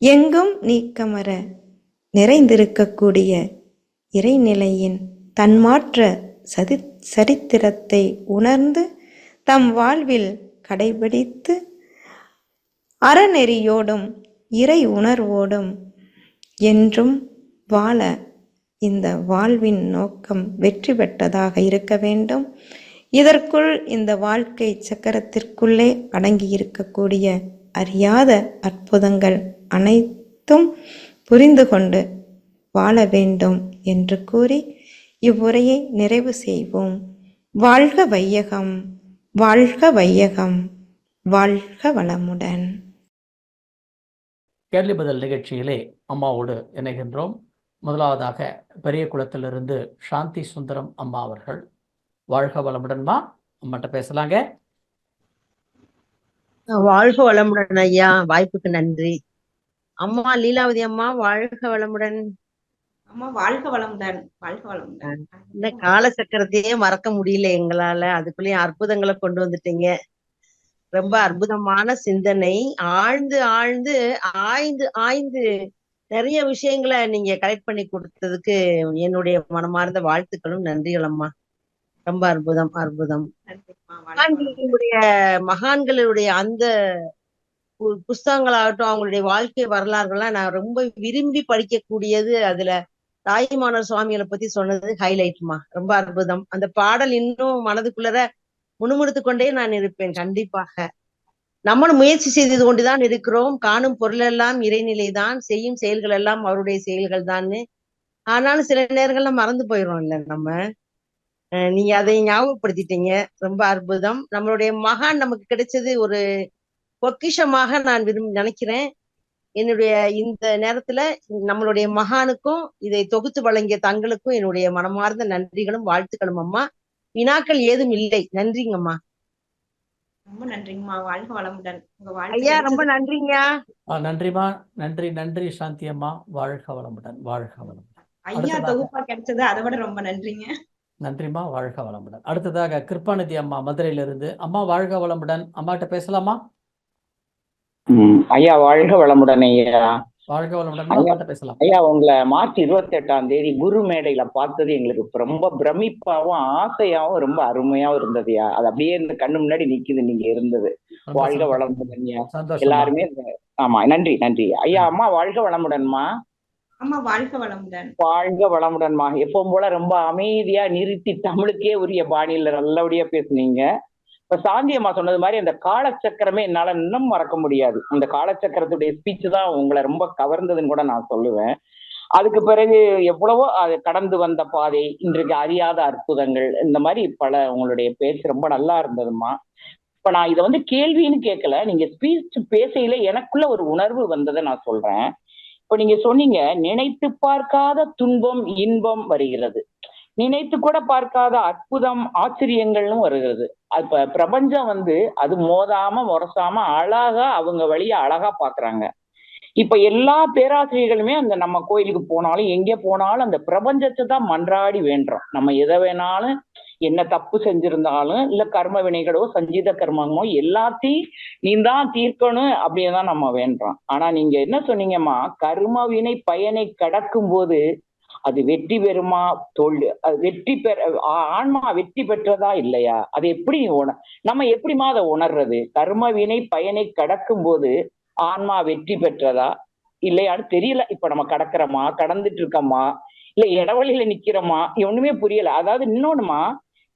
Speaker 2: எங்கும் நீக்கமற நிறைந்திருக்கக்கூடிய இறைநிலையின் தன்மாற்ற சரித்திரத்தை உணர்ந்து தம் வாழ்வில் கடைபிடித்து அறநெறியோடும் இறை உணர்வோடும் என்றும் வாழ இந்த வாழ்வின் நோக்கம் வெற்றி பெற்றதாக இருக்க வேண்டும். இதற்குள் இந்த வாழ்க்கை சக்கரத்திற்குள்ளே அடங்கி இருக்கக்கூடிய அறியாத அற்புதங்கள் அனைத்தும் புரிந்து கொண்டு வாழ வேண்டும் என்று கூறி இவ்வுரையை நிறைவு செய்வோம். வாழ்க வையகம், வாழ்க வையகம், வாழ்க வளமுடன்.
Speaker 1: கேள்வி பதில் நிகழ்ச்சியிலே அம்மாவோடு இணைகின்றோம். முதலாவதாக பெரிய குளத்திலிருந்து சாந்தி சுந்தரம் அம்மா அவர்கள். வாழ்க வளமுடன்மா, அம்மாட்ட பேசலாங்க.
Speaker 3: வாழ்க வளமுடன் ஐயா, வாய்ப்புக்கு நன்றி. அம்மா லீலாவதி அம்மா, வாழ்க வளமுடன்.
Speaker 2: அம்மா வாழ்க வளமுடன், வாழ்க வளமுடன்.
Speaker 3: இந்த காலசக்கரத்தையே மறக்க முடியல எங்களால, அதுக்குள்ளேயும் அற்புதங்களை கொண்டு வந்துட்டீங்க. ரொம்ப அற்புதமான சிந்தனை, ஆழ்ந்து ஆழ்ந்து ஆய்ந்து ஆய்ந்து நிறைய விஷயங்களை நீங்க கலெக்ட் பண்ணி கொடுத்ததுக்கு என்னுடைய மனமார்ந்த வாழ்த்துக்களும் நன்றிகள் அம்மா. ரொம்ப அற்புதம் அற்புதம். மகான்களுடைய அந்த புஸ்தகங்களாகட்டும், அவங்களுடைய வாழ்க்கை வரலாறுகள்லாம் நான் ரொம்ப விரும்பி படிக்கக்கூடியது. அதுல தாயுமானவர் சுவாமிகளை பத்தி சொன்னது ஹைலைட்மா, ரொம்ப அற்புதம். அந்த பாடல் இன்னும் மனதுக்குள்ளர முணுமுணுத்து கொண்டே நான் இருப்பேன் கண்டிப்பாக. நம்மளும் முயற்சி செய்து கொண்டுதான் இருக்கிறோம். காணும் பொருளெல்லாம் இறைநிலைதான், செய்யும் செயல்கள் எல்லாம் அவருடைய செயல்கள் தான்னு. ஆனாலும் சில நேரங்கள்ல மறந்து போயிடுறோம்ல நம்ம. நீங்க அதை ஞாபகப்படுத்திட்டீங்க. ரொம்ப அற்புதம். நம்மளுடைய மகான் நமக்கு கிடைச்சது ஒரு பொக்கிஷமாக நான் நினைக்கிறேன். என்னுடைய இந்த நேரத்துல நம்மளுடைய மகானுக்கும் இதை தொகுத்து வழங்கிய தங்களுக்கும் என்னுடைய மனமார்ந்த நன்றிகளும் வாழ்த்துக்களும் அம்மா. வினாக்கள் ஏதும் இல்லை. நன்றிங்கம்மா.
Speaker 4: ரொம்ப நன்றிங்கம்மா. வாழ்க வளமுடன். உங்க வாழ்த்து
Speaker 3: ஐயா ரொம்ப
Speaker 4: கிடைச்சது.
Speaker 3: நன்றிங்க.
Speaker 1: நன்றிமா. நன்றி நன்றி சாந்தி அம்மா. வாழ்க வளமுடன். வாழ்க வளமுடன்.
Speaker 4: ஐயா
Speaker 1: அடுத்ததாக
Speaker 4: தொகுப்பா கிடைச்சது அதை விட ரொம்ப நன்றிங்க.
Speaker 1: நன்றிமா. வாழ்க வளமுடன். அடுத்ததாக கிருபாநிதி அம்மா மதுரையிலிருந்து. அம்மா வாழ்க வளமுடன். அம்மாட்ட பேசலாமா?
Speaker 5: ஐயா வாழ்க வளமுடன் ஐயா.
Speaker 1: வாழ்க வளமுடன்.
Speaker 5: ஐயா
Speaker 1: அம்மாட்ட பேசலாம்.
Speaker 5: ஐயா உங்களை மார்ச் 28 குரு மேடையில பார்த்தது எங்களுக்கு ரொம்ப பிரமிப்பாவும் ஆசையாவும் ரொம்ப அருமையாவும் இருந்ததுயா. அது அப்படியே இந்த கண்ணு முன்னாடி நிக்குது நீங்க இருந்தது.
Speaker 1: ரொம்ப
Speaker 5: வாழ்க
Speaker 1: சந்தோஷம்.
Speaker 5: வளமுடன் ஐயா.
Speaker 1: சந்தோஷமா.
Speaker 5: எல்லாருமே ஆமா நன்றி நன்றி ஐயா. அம்மா வாழ்க வளமுடன்மா.
Speaker 4: அம்மா வாழ்க வளமுடன்.
Speaker 5: வாழ்க வளமுடன்மா. எப்பவும் போல ரொம்ப அமைதியா நிறுத்தி தமிழுக்கே உரிய பாணியில நல்லபடியா பேசுனீங்க. இப்ப சாந்தி அம்மா சொன்னது மாதிரி அந்த காலச்சக்கரமே என்னால இன்னும் மறக்க முடியாது. அந்த காலச்சக்கரத்துடைய ஸ்பீச் தான் உங்களை ரொம்ப கவர்ந்ததுன்னு கூட நான் சொல்லுவேன். அதுக்கு பிறகு எவ்வளவோ அது கடந்து வந்த பாதை, இன்றைக்கு அறியாத அற்புதங்கள், இந்த மாதிரி பல உங்களுடைய பேச்சு ரொம்ப நல்லா இருந்ததுமா. இப்ப நான் இதை கேள்வின்னு கேட்கல, நீங்க ஸ்பீச் பேசையில எனக்குள்ள ஒரு உணர்வு வந்ததை நான் சொல்றேன். இப்ப நீங்க சொன்னீங்க, நினைத்து பார்க்காத துன்பம் இன்பம் வருகிறது, நினைத்து கூட பார்க்காத அற்புதம் ஆச்சரியங்களும் வருகிறது. இப்ப பிரபஞ்சம் அது மோதாம முரசாம அழகா அவங்க வழியா அழகா பாக்குறாங்க. இப்ப எல்லா பேராசிரியர்களுமே அந்த நம்ம கோயிலுக்கு போனாலும் எங்கே போனாலும் அந்த பிரபஞ்சத்தை தான் மன்றாடி வேண்டுறோம். நம்ம எதை வேணாலும், என்ன தப்பு செஞ்சிருந்தாலும் இல்ல கர்ம வினைகளோ சஞ்சீத கர்மமோ எல்லாத்தையும் நீ தான் தீர்க்கணும் அப்படின்னு தான் நம்ம வேண்டுறோம். ஆனா நீங்க என்ன சொன்னீங்கம்மா, கர்ம வினை பயனை கடக்கும் போது அது வெற்றி பெறுமா அது வெற்றி ஆன்மா வெற்றி பெற்றதா இல்லையா? அது எப்படி நம்ம எப்படிமா அதை உணர்றது? கர்ம வினை பயனை கடக்கும் போது ஆன்மா வெற்றி பெற்றதா இல்லையான்னு தெரியல. இப்ப நம்ம கடக்கிறோமா, கடந்துட்டு இருக்கோமா, இல்ல இடவழியில நிக்கிறோமா, ஒண்ணுமே புரியல. அதாவது இன்னொன்னுமா,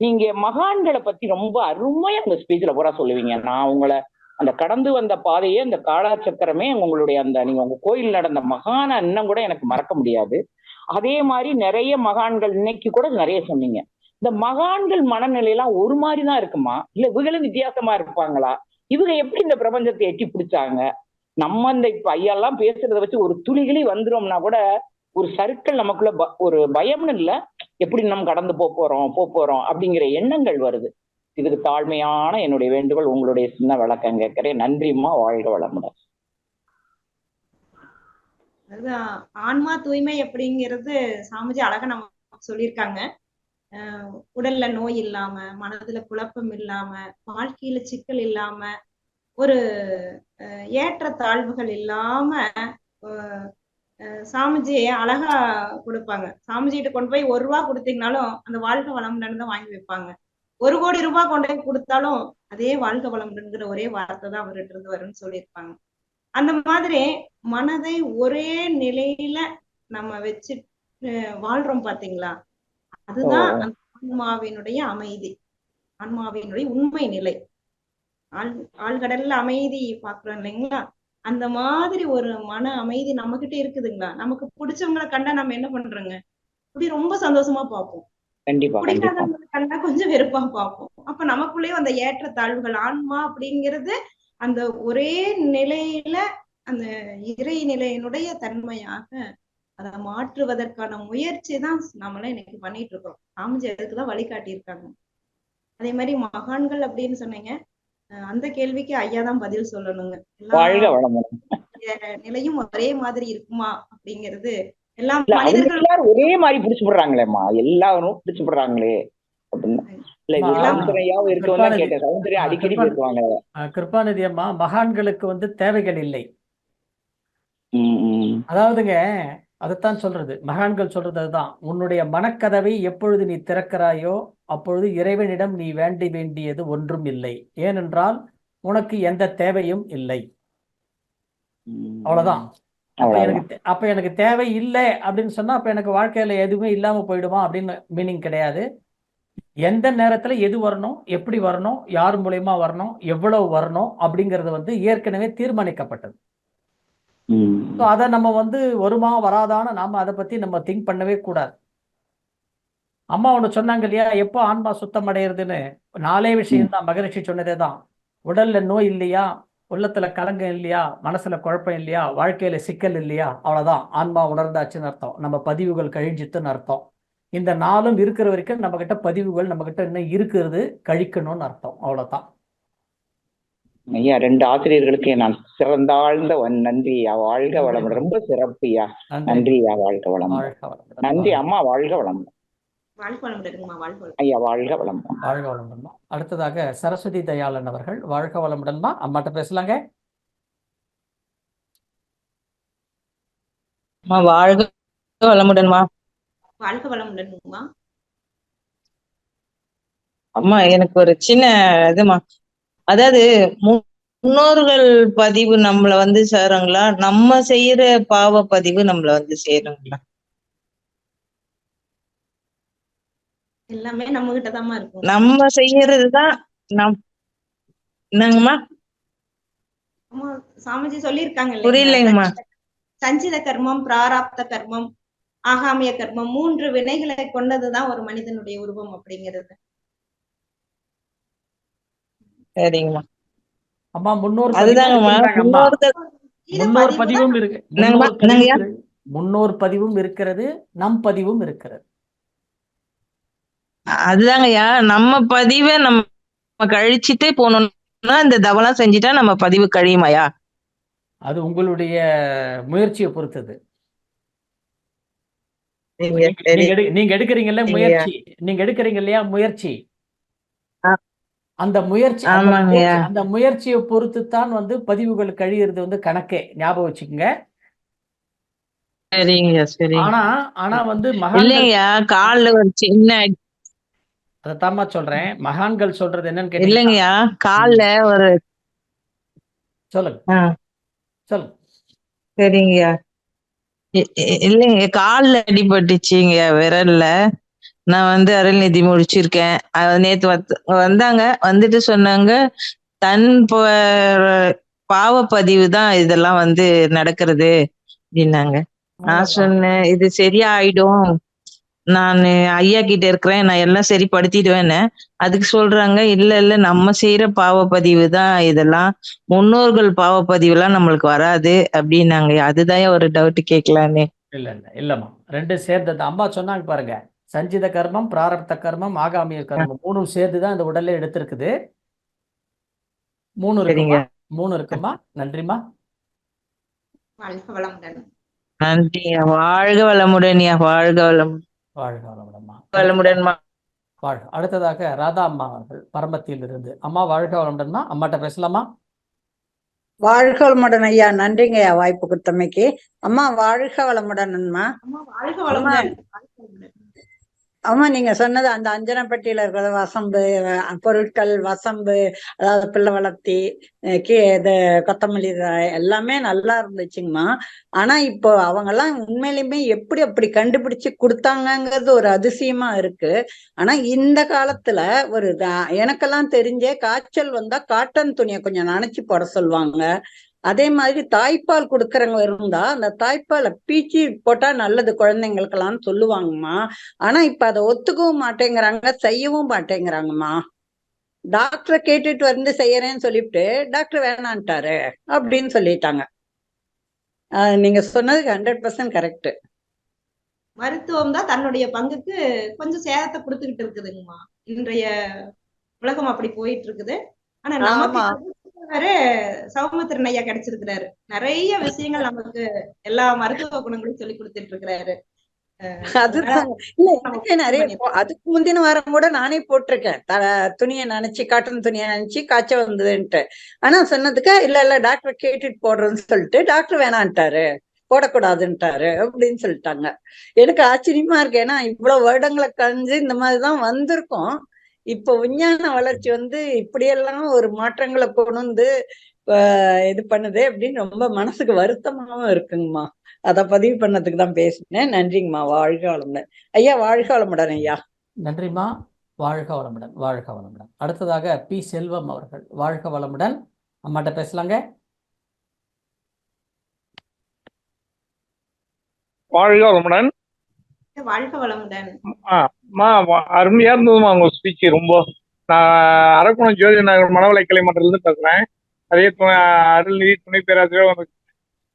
Speaker 5: நீங்க மகான்களை பத்தி ரொம்ப அருமையா உங்க ஸ்பீச்ல பூரா சொல்லுவீங்க. நான் உங்களை அந்த கடந்து வந்த பாதையே, அந்த காலச்சக்கரமே, உங்களுடைய அந்த நீங்க உங்க கோயில் நடந்த மகான இன்னும் கூட எனக்கு மறக்க முடியாது. அதே மாதிரி நிறைய மகான்கள் இன்னைக்கு கூட நிறைய சொன்னீங்க. இந்த மகான்கள் மனநிலையெல்லாம் ஒரு மாதிரிதான் இருக்குமா, இல்ல இவங்களும் வித்தியாசமா இருப்பாங்களா? இவங்க எப்படி இந்த பிரபஞ்சத்தை எட்டி பிடிச்சாங்க? நம்ம இந்த இப்ப ஐயெல்லாம் பேசுறத வச்சு ஒரு துளிகளி வந்துரும்னா கூட ஒரு சர்க்கிள் நமக்குள்ள ஒரு பயம்னு இல்ல, எப்படி நம்ம கடந்து போறோம் அப்படிங்கிற எண்ணங்கள் வருது. இதுக்கு தாழ்மையான என்னுடைய வேண்டுகோள், உங்களுடைய சின்ன விளக்கம் கேட்கிறேன். நன்றிம்மா. வாழ்க வளமுடன்.
Speaker 4: அதுதான் ஆன்மா தூய்மை அப்படிங்கிறது சாமிஜி அழகா நம்ம சொல்லியிருக்காங்க. உடல்ல நோய் இல்லாம, மனதுல குழப்பம் இல்லாம, வாழ்க்கையில சிக்கல் இல்லாம, ஒரு ஏற்ற தாழ்வுகள் இல்லாம சாமிஜி அழகா கொடுப்பாங்க. சாமிஜிகிட்ட கொண்டு போய் 1 ரூபா கொடுத்தீங்கனாலும் அந்த வாழ்க வளமுடன் தான் வாங்கி வைப்பாங்க. 1 கோடி ரூபாய் கொண்டு போய் கொடுத்தாலும் அதே வாழ்க வளமுடன்கிற ஒரே வார்த்தை தான் அவர்கிட்ட இருந்து வரும்னு சொல்லியிருப்பாங்க. அந்த மாதிரி மனதை ஒரே நிலையில நம்ம வச்சு வாழ்றோம் பாத்தீங்களா, அதுதான் அந்த ஆன்மாவினுடைய அமைதி, ஆன்மாவினுடைய உண்மை நிலை. ஆழ்கடல்ல அமைதி பாக்குறோம் இல்லைங்களா, அந்த மாதிரி ஒரு மன அமைதி நம்ம கிட்ட இருக்குதுங்களா? நமக்கு பிடிச்சவங்களை கண்டா நம்ம என்ன பண்றோங்க, அப்படி ரொம்ப சந்தோஷமா பார்ப்போம். பிடிக்காதவங்களை கண்டா கொஞ்சம் வெறுப்பா பார்ப்போம். அப்ப நமக்குள்ளேயும் அந்த ஏற்ற தாழ்வுகள், ஆன்மா அப்படிங்கிறது அந்த ஒரே நிலையில அந்த இறை நிலையினுடைய தன்மையாக அதை மாற்றுவதற்கான முயற்சி தான் நம்மளாம் இன்னைக்கு பண்ணிட்டு இருக்கோம். சாமிஜி அதுக்குதான் வழிகாட்டி இருக்காங்க. அதே மாதிரி மகான்கள் அப்படின்னு சொன்னீங்க, அந்த கேள்விக்கு ஐயா தான் பதில் சொல்லணுங்க. நிலையும் ஒரே மாதிரி இருக்குமா அப்படிங்கிறது, எல்லா மனிதர்களும்
Speaker 5: ஒரே மாதிரி பிடிச்சு போடுறாங்களேம்மா, எல்லாரும் பிடிச்சு போடுறாங்களே அடிக்கடி பேசுவாங்க.
Speaker 1: கிருபாநிதி அம்மா, மகான்களுக்கு தேவைகள் இல்லை. அதாவதுங்க, அதைத்தான் சொல்றது மகான்கள் சொல்றது அதுதான். உன்னுடைய மனக்கதவை எப்பொழுது நீ திறக்கிறாயோ அப்பொழுது இறைவனிடம் நீ வேண்டியது ஒன்றும் இல்லை. ஏனென்றால் உனக்கு எந்த தேவையும் இல்லை. அவ்வளவுதான். அப்ப எனக்கு தேவை இல்லை அப்படின்னு சொன்னா அப்ப எனக்கு வாழ்க்கையில எதுவுமே இல்லாம போயிடுமா அப்படின்னு மீனிங் கிடையாது. எந்த நேரத்துல எது வரணும், எப்படி வரணும், யார் மூலியமா வரணும், எவ்வளவு வரணும் அப்படிங்கிறது வந்து ஏற்கனவே தீர்மானிக்கப்பட்டது. ஸோ அதை நம்ம வந்து வருமா வராதான்னு நாம அதை பத்தி நம்ம திங்க் பண்ணவே கூடாது. அம்மா ஒண்ணு சொன்னாங்க இல்லையா, எப்போ ஆன்மா சுத்தம் அடையிறதுன்னு. 4 விஷயம் தான், மகரிஷி சொன்னதே தான். உடல்ல நோய் இல்லையா, உள்ளத்துல கலங்கம் இல்லையா, மனசுல குழப்பம் இல்லையா, வாழ்க்கையில சிக்கல் இல்லையா, அவ்வளவுதான் ஆன்மா உணர்ந்தாச்சுன்னு அர்த்தம். நம்ம பதிவுகள் கழிஞ்சித்துன்னு அர்த்தம். இந்த 4ம் இருக்கிற வரைக்கும் நம்ம கிட்ட பதிவுகள் நம்ம கிட்ட இன்னும் இருக்கிறது, கழிக்கணும்னு அர்த்தம். அவ்வளவுதான்.
Speaker 5: ஐயா 2 ஆசிரியர்களுக்கு நான் சிறந்தாழ்ந்த நன்றி ஐயா. வாழ்க வளமுடன். ரொம்ப சிறப்புயா. நன்றி ஐயா. வாழ்க வளமுடன்.
Speaker 1: வாழ்க வளமுடன்.
Speaker 5: நன்றி அம்மா. வாழ்க வளமுடன்.
Speaker 4: வாழ்க வளமுடன்மா. வாழ்க வளமுடன்.
Speaker 5: ஐயா வாழ்க வளமுடன்.
Speaker 1: வாழ்க வளமுடன்மா. அடுத்ததாக சரஸ்வதி தயாளன் அவர்கள். வாழ்க வளமுடன்மா. அம்மாட்ட பேசலாங்க.
Speaker 6: அம்மா வாழ்க வளமுடன்மா.
Speaker 4: வாழ்க வளமுடன்மா.
Speaker 6: அம்மா எனக்கு ஒரு சின்ன இதுமா, அதாவது முன்னோர்கள் பதிவு நம்மள வந்து சேருங்களா, நம்ம செய்யற பாவ பதிவு நம்மள வந்து சேருங்களா?
Speaker 4: எல்லாமே நம்ம கிட்டதாம்மா இருக்கும்.
Speaker 6: நம்ம செய்யறதுதான் என்னங்கம்மா?
Speaker 4: அம்மா சாமிஜி சொல்லியிருக்காங்க
Speaker 6: புரியலைங்கம்மா.
Speaker 4: சஞ்சித கர்மம், பிராராப்த கர்மம், ஆகாமிய கர்மம் 3 வினைகளை கொண்டதுதான் ஒரு மனிதனுடைய உருவம் அப்படிங்கிறது.
Speaker 6: சரிங்கம்மா.
Speaker 1: அம்மா முன்னோர்
Speaker 6: அதுதாங்கம்மா.
Speaker 1: முன்னோர் பதிவும் இருக்கு. முன்னோர் பதிவும் இருக்கிறது, நம் பதிவும் இருக்கிறது.
Speaker 6: அதுதாங்கய்யா, நம்ம பதிவை நம்ம கழிச்சுட்டே போனோம்னா, இந்த தவலாம் செஞ்சுட்டா நம்ம பதிவு கழியுமாயா?
Speaker 1: அது உங்களுடைய முயற்சியை பொறுத்தது. நீங்க எடுக்கிறீங்கல்ல முயற்சி, நீங்க எடுக்கிறீங்க இல்லையா முயற்சி, அந்த முயற்சி அந்த முயற்சியை பொறுத்து தான் வந்து பதிவுகள் கழியிறது வந்து கணக்கே. ஞாபகம் வச்சுக்கோங்க.
Speaker 6: சரிங்க சரி.
Speaker 1: ஆனா வந்து
Speaker 6: இல்லைங்கய்யா, கால்ல ஒரு சின்ன
Speaker 1: அதைத்தாம்மா சொல்றேன். மகான்கள் சொல்றது என்னன்னு கேட்டீங்க.
Speaker 6: இல்லைங்கய்யா, கால்ல ஒரு
Speaker 1: சொல்லுங்க சொல்லுங்க.
Speaker 6: சரிங்கய்யா. இல்லைங்க, கால்ல அடிபட்டுச்சுங்க, விரல்ல. நான் வந்து அருள்நிதி முடிச்சிருக்கேன். நேத்து வந்தாங்க, வந்துட்டு சொன்னாங்க தன் பாவப்பதிவு தான் இதெல்லாம் வந்து நடக்கிறது அப்படின்னாங்க. நான் சொன்னேன் இது சரியா ஆயிடும், நான் ஐயா கிட்ட இருக்கிறேன், நான் எல்லாம் சரிப்படுத்திடுவேன்னு. அதுக்கு சொல்றாங்க இல்ல நம்ம செய்யற பாவப்பதிவு தான் இதெல்லாம், முன்னோர்கள் பாவப்பதிவு எல்லாம் நம்மளுக்கு வராது அப்படின்னாங்க. அதுதான் ஒரு டவுட் கேட்கலான்னு.
Speaker 1: இல்லம்மா, 2 சேர்ந்தது. அம்மா சொன்னாங்க பாருங்க, சஞ்சித கர்மம், பிராரப்த கர்மம், ஆகாமிய கர்மம் 3 சேர்ந்து தான் இந்த உடல்ல எடுத்திருக்குது. 3 இருக்குமா? 3 இருக்குமா? நன்றிமா.
Speaker 4: வாழ்க வளமுடன்.
Speaker 6: நன்றியா. வாழ்க வளமுடன்யா. வாழ்க வளமுடன்.
Speaker 1: வாழ்க வளமுடன்மா.
Speaker 6: வளமுடன்மா.
Speaker 1: வாழ்க. அடுத்ததாக ராதா அம்மா அவர்கள் பரமத்தியில் இருந்து. அம்மா வாழ்க வளமுடன்மா. அம்மாட்ட பேசலாமா?
Speaker 7: வாழ்க வளமுடன் ஐயா. நன்றிங்க ஐயா வாய்ப்பு கொடுத்தமைக்கு. அம்மா வாழ்க வளமுடன்மா.
Speaker 4: அம்மா வாழ்க வளமுடன்.
Speaker 7: ஆமா, நீங்க சொன்னது அந்த அஞ்சனப்பட்டியில இருக்கிற வசம்பு பொருட்கள், வசம்பு, அதாவது பிள்ளை வளர்த்தி, இது கொத்தமல்லி எல்லாமே நல்லா இருந்துச்சுங்கம்மா. ஆனா இப்போ அவங்க எல்லாம் உண்மையிலுமே எப்படி அப்படி கண்டுபிடிச்சு கொடுத்தாங்கங்கிறது ஒரு அதிசயமா இருக்கு. ஆனா இந்த காலத்துல ஒரு எனக்கெல்லாம் தெரிஞ்சே காய்ச்சல் வந்தா காட்டன் துணியை கொஞ்சம் நனைச்சு போட சொல்லுவாங்க. அதே மாதிரி தாய்ப்பால் கொடுக்கறவங்க இருந்தா அந்த தாய்ப்பாலை பீச்சி போட்டா நல்லது குழந்தைங்களுக்கெல்லாம் சொல்லுவாங்கம்மா. ஆனா இப்ப அதை ஒத்துக்கவும் மாட்டேங்கிறாங்க, செய்யவும் மாட்டேங்கிறாங்கம்மா. டாக்டரை கேட்டுட்டு வந்து செய்யறேன்னு சொல்லிவிட்டு டாக்டர் வேணான்ட்டாரு அப்படின்னு சொல்லிட்டாங்க. நீங்க சொன்னதுக்கு 100% கரெக்ட்.
Speaker 4: மருத்துவம் தான் தன்னுடைய பங்குக்கு கொஞ்சம் சேதத்தை கொடுத்துக்கிட்டு இருக்குதுங்கம்மா. இன்றைய உலகம் அப்படி போயிட்டு இருக்குது. ஆனா நமக்கு சௌமித்திரன் ஐயா கிடைச்சிருக்கிறாரு. நிறைய விஷயங்கள் நமக்கு எல்லா மருத்துவ குணங்களையும் சொல்லி கொடுத்துட்டு இருக்கிறாரு.
Speaker 7: அதுதான் இல்ல, எனக்கு நிறைய அதுக்கு முந்தின வாரம் கூட நானே போட்டிருக்கேன். துணியை நினைச்சு, காட்டன் துணியை நினைச்சு காய்ச்சல் வந்ததுன்ட்டு. ஆனா சொன்னதுக்கு இல்ல டாக்டர் கேட்டுட்டு போடுறேன்னு சொல்லிட்டு டாக்டர் வேணான்ட்டாரு, போடக்கூடாதுன்ட்டாரு அப்படின்னு சொல்லிட்டாங்க. எனக்கு ஆச்சரியமா இருக்கு. ஏன்னா இவ்வளவு வருடங்களை கழிஞ்சு இந்த மாதிரிதான் வந்திருக்கோம். இப்போ விஞ்ஞான வளர்ச்சி வந்து இப்படியெல்லாம் ஒரு மாற்றங்களை கொண்டு வந்து இது பண்ணுது அப்படின்னு ரொம்ப மனசுக்கு வருத்தமாவும் இருக்குங்கம்மா. அத பதிவு பண்ணதுக்கு தான் பேசினேன். நன்றிங்கம்மா. வாழ்க வளமுடன் ஐயா. வாழ்க வளமுடன் ஐயா.
Speaker 1: நன்றிம்மா. வாழ்க வளமுடன், வாழ்க வளமுடன். அடுத்ததாக பி செல்வம் அவர்கள், வாழ்க வளமுடன். அம்மாட்ட பேசலாங்க.
Speaker 8: வாழ்க வளமுடன்.
Speaker 4: வாழ்க வளமுடன்.
Speaker 8: அருமையா இருந்ததுமா உங்க ஸ்பீச். ரொம்ப நான் அரக்கோணம் ஜோதி நகர் மனவளை கலை மன்றத்திலிருந்து பேசுறேன். அதே அருள்நிதி துணை பேராசிரியர்.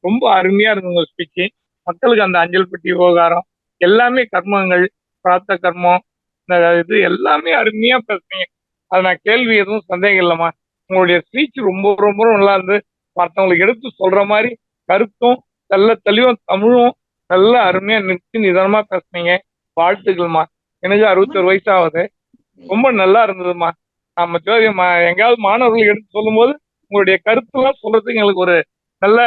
Speaker 8: ரொம்ப அருமையா இருந்தது உங்க ஸ்பீச். மக்களுக்கு அந்த அஞ்சல் பெட்டி விவகாரம் எல்லாமே கர்மங்கள், பிரார்த்த கர்மம், இந்த இது எல்லாமே அருமையா பேசுறீங்க. அது நான் கேள்வி எதுவும் சந்தேகம் இல்லைம்மா. உங்களுடைய ஸ்பீச் ரொம்ப ரொம்ப நல்லா இருந்து மற்றவங்களுக்கு எடுத்து சொல்ற மாதிரி கருத்தும் நல்ல தெளிவும் தமிழும் நல்ல அருமையா நிதானமா பேசுனீங்க. வாழ்த்துக்கள்மா. எனக்கு 61 வயசு ஆகுது. ரொம்ப நல்லா இருந்ததுமா. நம்ம ஜோதியம்மா எங்கேயாவது மாணவர்கள் எடுத்து சொல்லும் போது உங்களுடைய கருத்துலாம் சொல்றதுக்கு எங்களுக்கு ஒரு நல்ல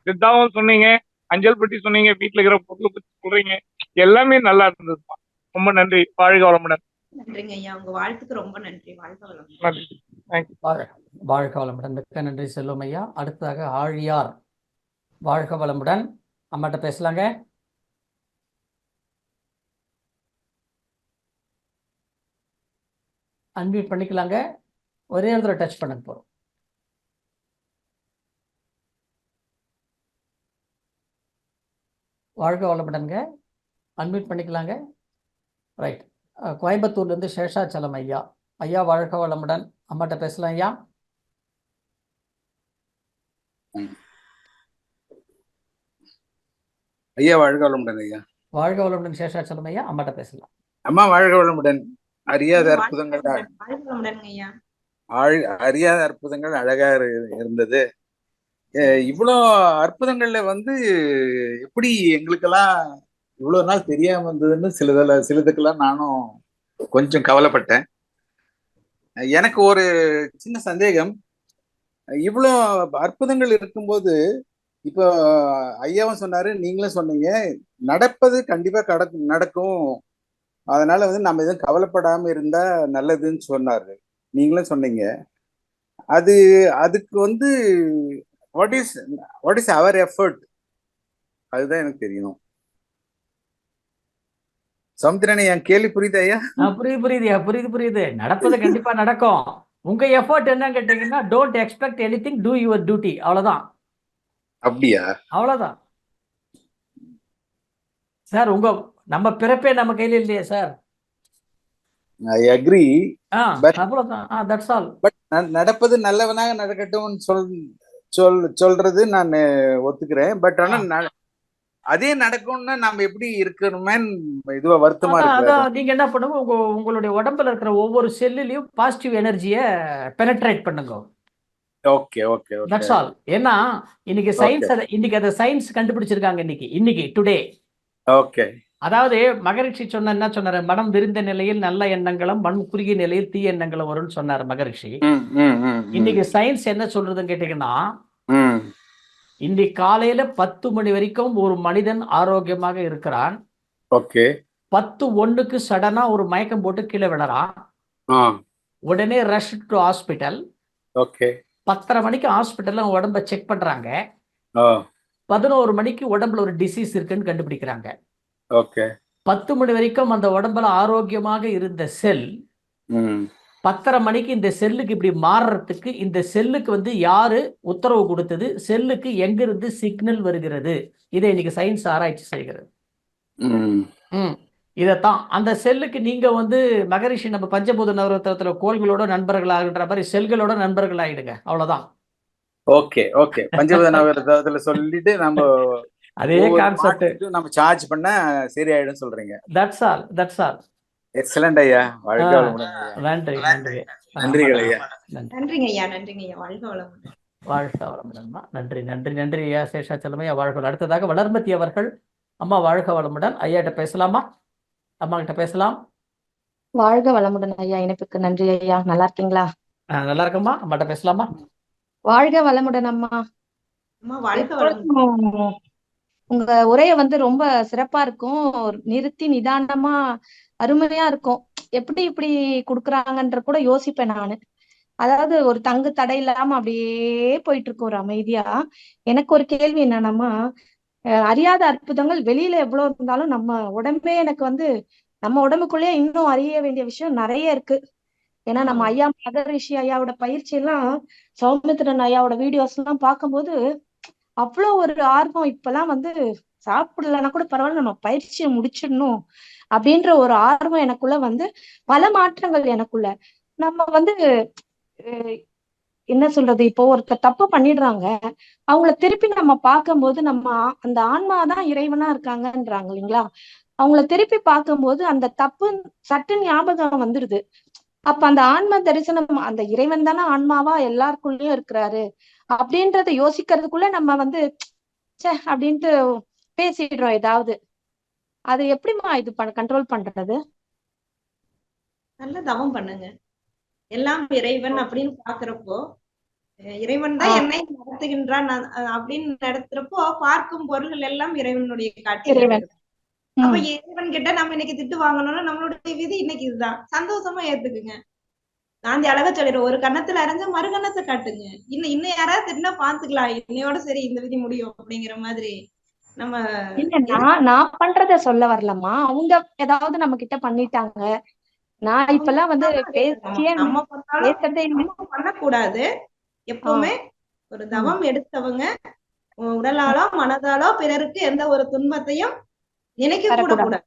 Speaker 8: சித்தாவும் சொன்னீங்க, அஞ்சல் பெட்டி சொன்னீங்க, வீட்டுல இருக்கிற பொருளை பத்தி சொல்றீங்க, எல்லாமே நல்லா இருந்ததுமா. ரொம்ப நன்றி. வாழ்க வளமுடன்.
Speaker 4: நன்றிங்க ஐயா, உங்க வாழ்த்துக்கு ரொம்ப நன்றி. வாழ்க வளமுடன்.
Speaker 8: நன்றி. தேங்க்யூ.
Speaker 1: வாழ்க வளமுடன். மிக்க நன்றி செல்வம் ஐயா. அடுத்ததாக ஆழியார், வாழ்க வளமுடன். அம்மாட்ட பேசலாங்க. அன்மியூட் பண்ணிக்கலாங்க. ஒரே இடத்துல டச் பண்ண போறோம். வாழ்க வளமுடன்ங்க. அன்மியூட் பண்ணிக்கலாங்க. ரைட். கோயம்புத்தூர்லேருந்து சேஷாச்சலம் ஐயா. ஐயா வாழ்க வளமுடன். அம்மாட்ட பேசலாம் ஐயா.
Speaker 9: ஐயா வாழ்க வளமுடன். ஐயா
Speaker 1: வாழ்க வளமுடன். சேஷாச்சலம் ஐயா, அம்மாட்ட பேசலாம்.
Speaker 9: அம்மா வாழ்க வளமுடன். அறியாத அற்புதங்கள் அறியாத அற்புதங்கள் அழகா இருந்தது. இவ்வளோ அற்புதங்கள்ல வந்து எப்படி எங்களுக்கெல்லாம் இவ்வளவு நாள் தெரியாம இருந்ததுன்னு சிலதுக்கெல்லாம் நானும் கொஞ்சம் கவலைப்பட்டேன். எனக்கு ஒரு சின்ன சந்தேகம். இவ்வளோ அற்புதங்கள் இருக்கும்போது இப்போ ஐயாவும் சொன்னாரு, நீங்களும் சொன்னீங்க, நடப்பது கண்டிப்பா நடக்கும், அதனால வந்து நம்ம எதுவும் கவலைப்படாம இருந்தா நல்லதுன்னு சொன்னாரு. நீங்களும் சொன்னீங்க. அதுக்கு வந்து வாட் இஸ் அவர் எஃபர்ட், அதுதான் எனக்கு தெரியணும். சமுத்திரனே, என் கேள்வி புரியுது ஐயா?
Speaker 1: புரியுது. நடப்பது கண்டிப்பா நடக்கும். உங்க எஃபர்ட் என்னன்னு கேட்டீங்கன்னா, don't expect anything, do your duty. அவ்வளவுதான்.
Speaker 9: அப்படியா?
Speaker 1: அவ்வளவுதான் சார். நம்ம பிறப்பே நம்ம கையில இல்லையே சார்.
Speaker 9: I agree.
Speaker 1: அவ்வளவுதான். That's all.
Speaker 9: பட் நடப்பது நல்லவனாக நடக்கட்டும் சொல்றது நான் ஒத்துக்கிறேன். பட் ஆனா அதே நடக்கும்னா நம்ம எப்படி இருக்கணுமே இதுவா வருத்தமா இருக்கு.
Speaker 1: நீங்க என்ன பண்ணுங்க, உங்களுடைய உடம்புல இருக்கிற ஒவ்வொரு செல்லுலயும் பாசிட்டிவ் எனர்ஜியை பெனட்ரேட் பண்ணுங்க.
Speaker 9: Okay okay.
Speaker 1: That's all. ஏன்னா இன்னைக்கு சயின்ஸ் கண்டுபிடிச்சிருக்காங்க. இன்னைக்கு டுடே.
Speaker 9: ஓகே.
Speaker 1: அதாவது மகரிஷி என்ன சொன்னாரு, மனம் விரிந்த நிலையில் நல்ல எண்ணங்களும், மனம் குறுகிய நிலையில் தீய எண்ணங்களும் வரும்னு சொன்னாரு மகரிஷி. இன்னைக்கு சயின்ஸ் என்ன சொல்றதுன்னு கேட்டீங்கன்னா, இன்னைக்கு காலையில 10 மணி வரைக்கும் ஒரு மனிதன் ஆரோக்கியமாக இருக்கிறான்.
Speaker 9: ஓகே.
Speaker 1: 10:01 சடனா ஒரு மயக்கம் போட்டு கீழே விழறான். உடனே ரஷ் டு ஹாஸ்பிட்டல்.
Speaker 9: ஓகே.
Speaker 1: 10:30 மணிக்கு ஹாஸ்பிட்டல்ல உடம்ப செக் பண்றாங்க. 11 மணிக்கு உடம்புல ஒரு டிசீஸ் இருக்குன்னு கண்டுபிடிக்கிறாங்க.
Speaker 9: ஓகே.
Speaker 1: 10 மணி வரைக்கும் அந்த உடம்புல ஆரோக்கியமாக இருந்த செல் 10:30 மணிக்கு இந்த செல்லுக்கு இப்படி மாறுறதுக்கு, இந்த செல்லுக்கு வந்து யாரு உத்தரவு கொடுத்தது, செல்லுக்கு எங்கிருந்து சிக்னல் வருகிறது, இதை இன்னைக்கு சயின்ஸ் ஆராய்ச்சி செய்கிறது. இதைத்தான் அந்த செல்லுக்கு நீங்க வந்து மகரிஷி நம்ம பஞ்சபூத நவரத்னத்துல கோள்களோட நண்பர்களாகின்ற மாதிரி செல்களோட நண்பர்கள் ஆயிடுங்க. அவ்வளவுதான்.
Speaker 9: Okay okay. பஞ்சபூத நவரத்னத்துல சொல்லிட்டு நம்ம
Speaker 1: அதே கான்செப்ட்
Speaker 9: நம்ம சார்ஜ் பண்ண சரியாயிடும் சொல்றீங்க.
Speaker 1: That's all.
Speaker 9: எக்ஸலென்ட் ஐயா. வாழ்க வளமுடன்.
Speaker 4: நன்றிங்க ஐயா. வாழ்க வளமுடன்.
Speaker 1: வாழ்க வளமுடன்மா. நன்றி ஐயா சேஷாச்சலம் ஐயா. வாழ்க. அடுத்ததாக வளர்மதி அவர்கள். அம்மா வாழ்க வளமுடன். ஐயாட்ட பேசலாமா? அம்மா கிட்ட பேசலாம்.
Speaker 10: வாழ்க வளமுடன் ஐயா. இணைப்புக்கு நன்றி ஐயா. நல்லா இருக்கீங்களா?
Speaker 1: நல்லா இருக்கம்மா. அம்மாட்ட பேசலாமா?
Speaker 10: வாழ்க வளமுடன் அம்மா.
Speaker 4: வாழ்க வளமுடன்.
Speaker 10: உங்க உரைய வந்து ரொம்ப சிறப்பா இருக்கும். நிறுத்தி நிதானமா அருமையா இருக்கும். எப்படி இப்படி குடுக்குறாங்கன்ற கூட யோசிப்பேன் நானு. அதாவது ஒரு தங்கு தடை இல்லாம அப்படியே போயிட்டு இருக்கு ஒரு அமைதியா. எனக்கு ஒரு கேள்வி என்னன்னா, அறியாத அற்புதங்கள் வெளியில எவ்வளவு இருந்தாலும் நம்ம உடம்பே எனக்கு வந்து நம்ம உடம்புக்குள்ளேயே இன்னும் அறிய வேண்டிய விஷயம் நிறைய இருக்கு. ஏன்னா நம்ம
Speaker 4: ஆமாங்க
Speaker 10: ஐயா மகரிஷி ஐயாவோட பயிற்சி எல்லாம், சௌமித்திரன் ஐயாவோட வீடியோஸ் எல்லாம் பார்க்கும்போது அவ்வளோ ஒரு ஆர்வம். இப்பெல்லாம் வந்து சாப்பிடலன்னா கூட பரவாயில்ல, நம்ம பயிற்சியை முடிச்சிடணும் அப்படின்ற ஒரு ஆர்வம் எனக்குள்ள வந்து பல மாற்றங்கள் எனக்குள்ள. நம்ம வந்து என்ன சொல்றது, இப்போ ஒருத்தர் தப்பு பண்ணிடுறாங்க, அவங்கள திருப்பி நம்ம பார்க்கும்போது நம்ம அந்த ஆன்மாதான் இறைவனா இருக்காங்கன்றாங்க இல்லைங்களா. அவங்கள திருப்பி பார்க்கும்போது அந்த தப்பு சட்டு ஞாபகம் வந்துடுது. அப்ப அந்த ஆன்ம தரிசனம், அந்த இறைவன் தானே ஆன்மாவா எல்லாருக்குள்ளயும் இருக்கிறாரு அப்படின்றத யோசிக்கிறதுக்குள்ள நம்ம வந்து ச்சே அப்படின்ட்டு பேசிடுறோம் ஏதாவது. அது எப்படிமா இது கண்ட்ரோல் பண்றது?
Speaker 4: நல்ல தவம் பண்ணுங்க. எல்லாம் இறைவன் அப்படின்னு பாக்குறப்போ, இறைவன் தான் என்னை நடத்துகின்றான் அப்படின்னு நடத்துறப்போ, பார்க்கும் பொருள்கள் எல்லாம் இறைவனுடைய காட்சிகள்
Speaker 10: இறைவன்.
Speaker 4: இருக்குது. அப்ப இறைவன் கிட்ட நம்ம இன்னைக்கு திட்டு வாங்கணும்னா நம்மளுடைய விதி இன்னைக்கு இதுதான். சந்தோஷமா ஏத்துக்குங்க. காந்தி அழகா சொல்லிடுற, ஒரு கன்னத்துல அரைஞ்ச மறு கன்னத்தை காட்டுங்க. இன்னும் யாராவது திட்டினா பாத்துக்கலாம், இன்னையோட சரி இந்த விதி முடியும் அப்படிங்கிற மாதிரி நம்ம
Speaker 10: இல்ல, நான் பண்றத சொல்ல வரலம்மா. அவங்க ஏதாவது நம்ம கிட்ட பண்ணிட்டாங்க. நான் இப்பெல்லாம் வந்து பேசியே
Speaker 4: நம்ம பண்ணாலும்
Speaker 10: பேசுறதே இல்லை.
Speaker 4: நம்ம பண்ணக்கூடாது. எப்பவுமே ஒரு தவம் எடுத்தவங்க உடலாலோ மனதாலோ பிறருக்கு எந்த ஒரு துன்பத்தையும் நினைக்க கூட கூடாது.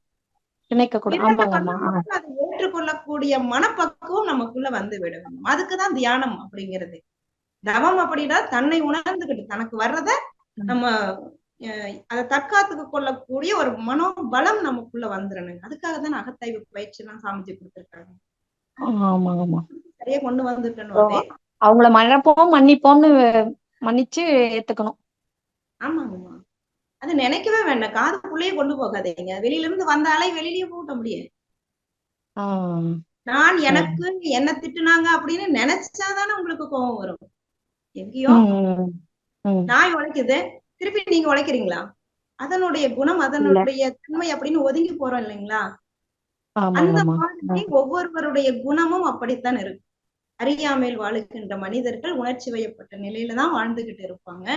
Speaker 10: நினைக்க கூட. ஆமாங்கம்மா.
Speaker 4: அதை ஏற்றுக்கொள்ளக்கூடிய மனப்பக்குவம் நமக்குள்ள வந்து விடும். அதுக்குதான் தியானம் அப்படிங்கிறது. தவம் அப்படின்னா தன்னை உணர்ந்துகிட்டு தனக்கு வர்றத நம்ம அதை தற்காத்துக்கு கொள்ளக்கூடிய ஒரு மனோபலம் நமக்குள்ள வந்துடணும். அதுக்காக தான் அகத்தாய்வு பயிற்சி எல்லாம் சாமிஜி கொடுத்திருக்காங்க.
Speaker 10: ஆமாங்கம்மா.
Speaker 4: சரியா கொண்டு வந்துட்டோம்.
Speaker 10: அவங்கள மன்னிப்போம்னு மன்னிச்சு ஏத்துக்கணும்.
Speaker 4: ஆமாங்கம்மா. அது நினைக்கவே வேண்டாம், காதுக்குள்ளேயே கொண்டு போகாதீங்க. வெளியில இருந்து வந்தாலே வெளியிலயே போட்ட முடியாது. நான் எனக்கு என்ன திட்டுனாங்க அப்படின்னு நினைச்சாதானே உங்களுக்கு கோபம் வரும். எங்கேயோ நாய் உழைக்குது, திருப்பி நீங்க உழைக்கிறீங்களா? அதனுடைய குணம் அதனுடைய தன்மை அப்படின்னு ஒதுங்கி போறோம் இல்லைங்களா? அந்த மாதிரி ஒவ்வொருவருடைய குணமும் அப்படித்தான் இருக்கு. அறியாமையில் வாழுகின்ற மனிதர்கள் உணர்ச்சி வயப்பட்ட நிலையில தான் வாழ்ந்துகிட்டு இருப்பாங்க.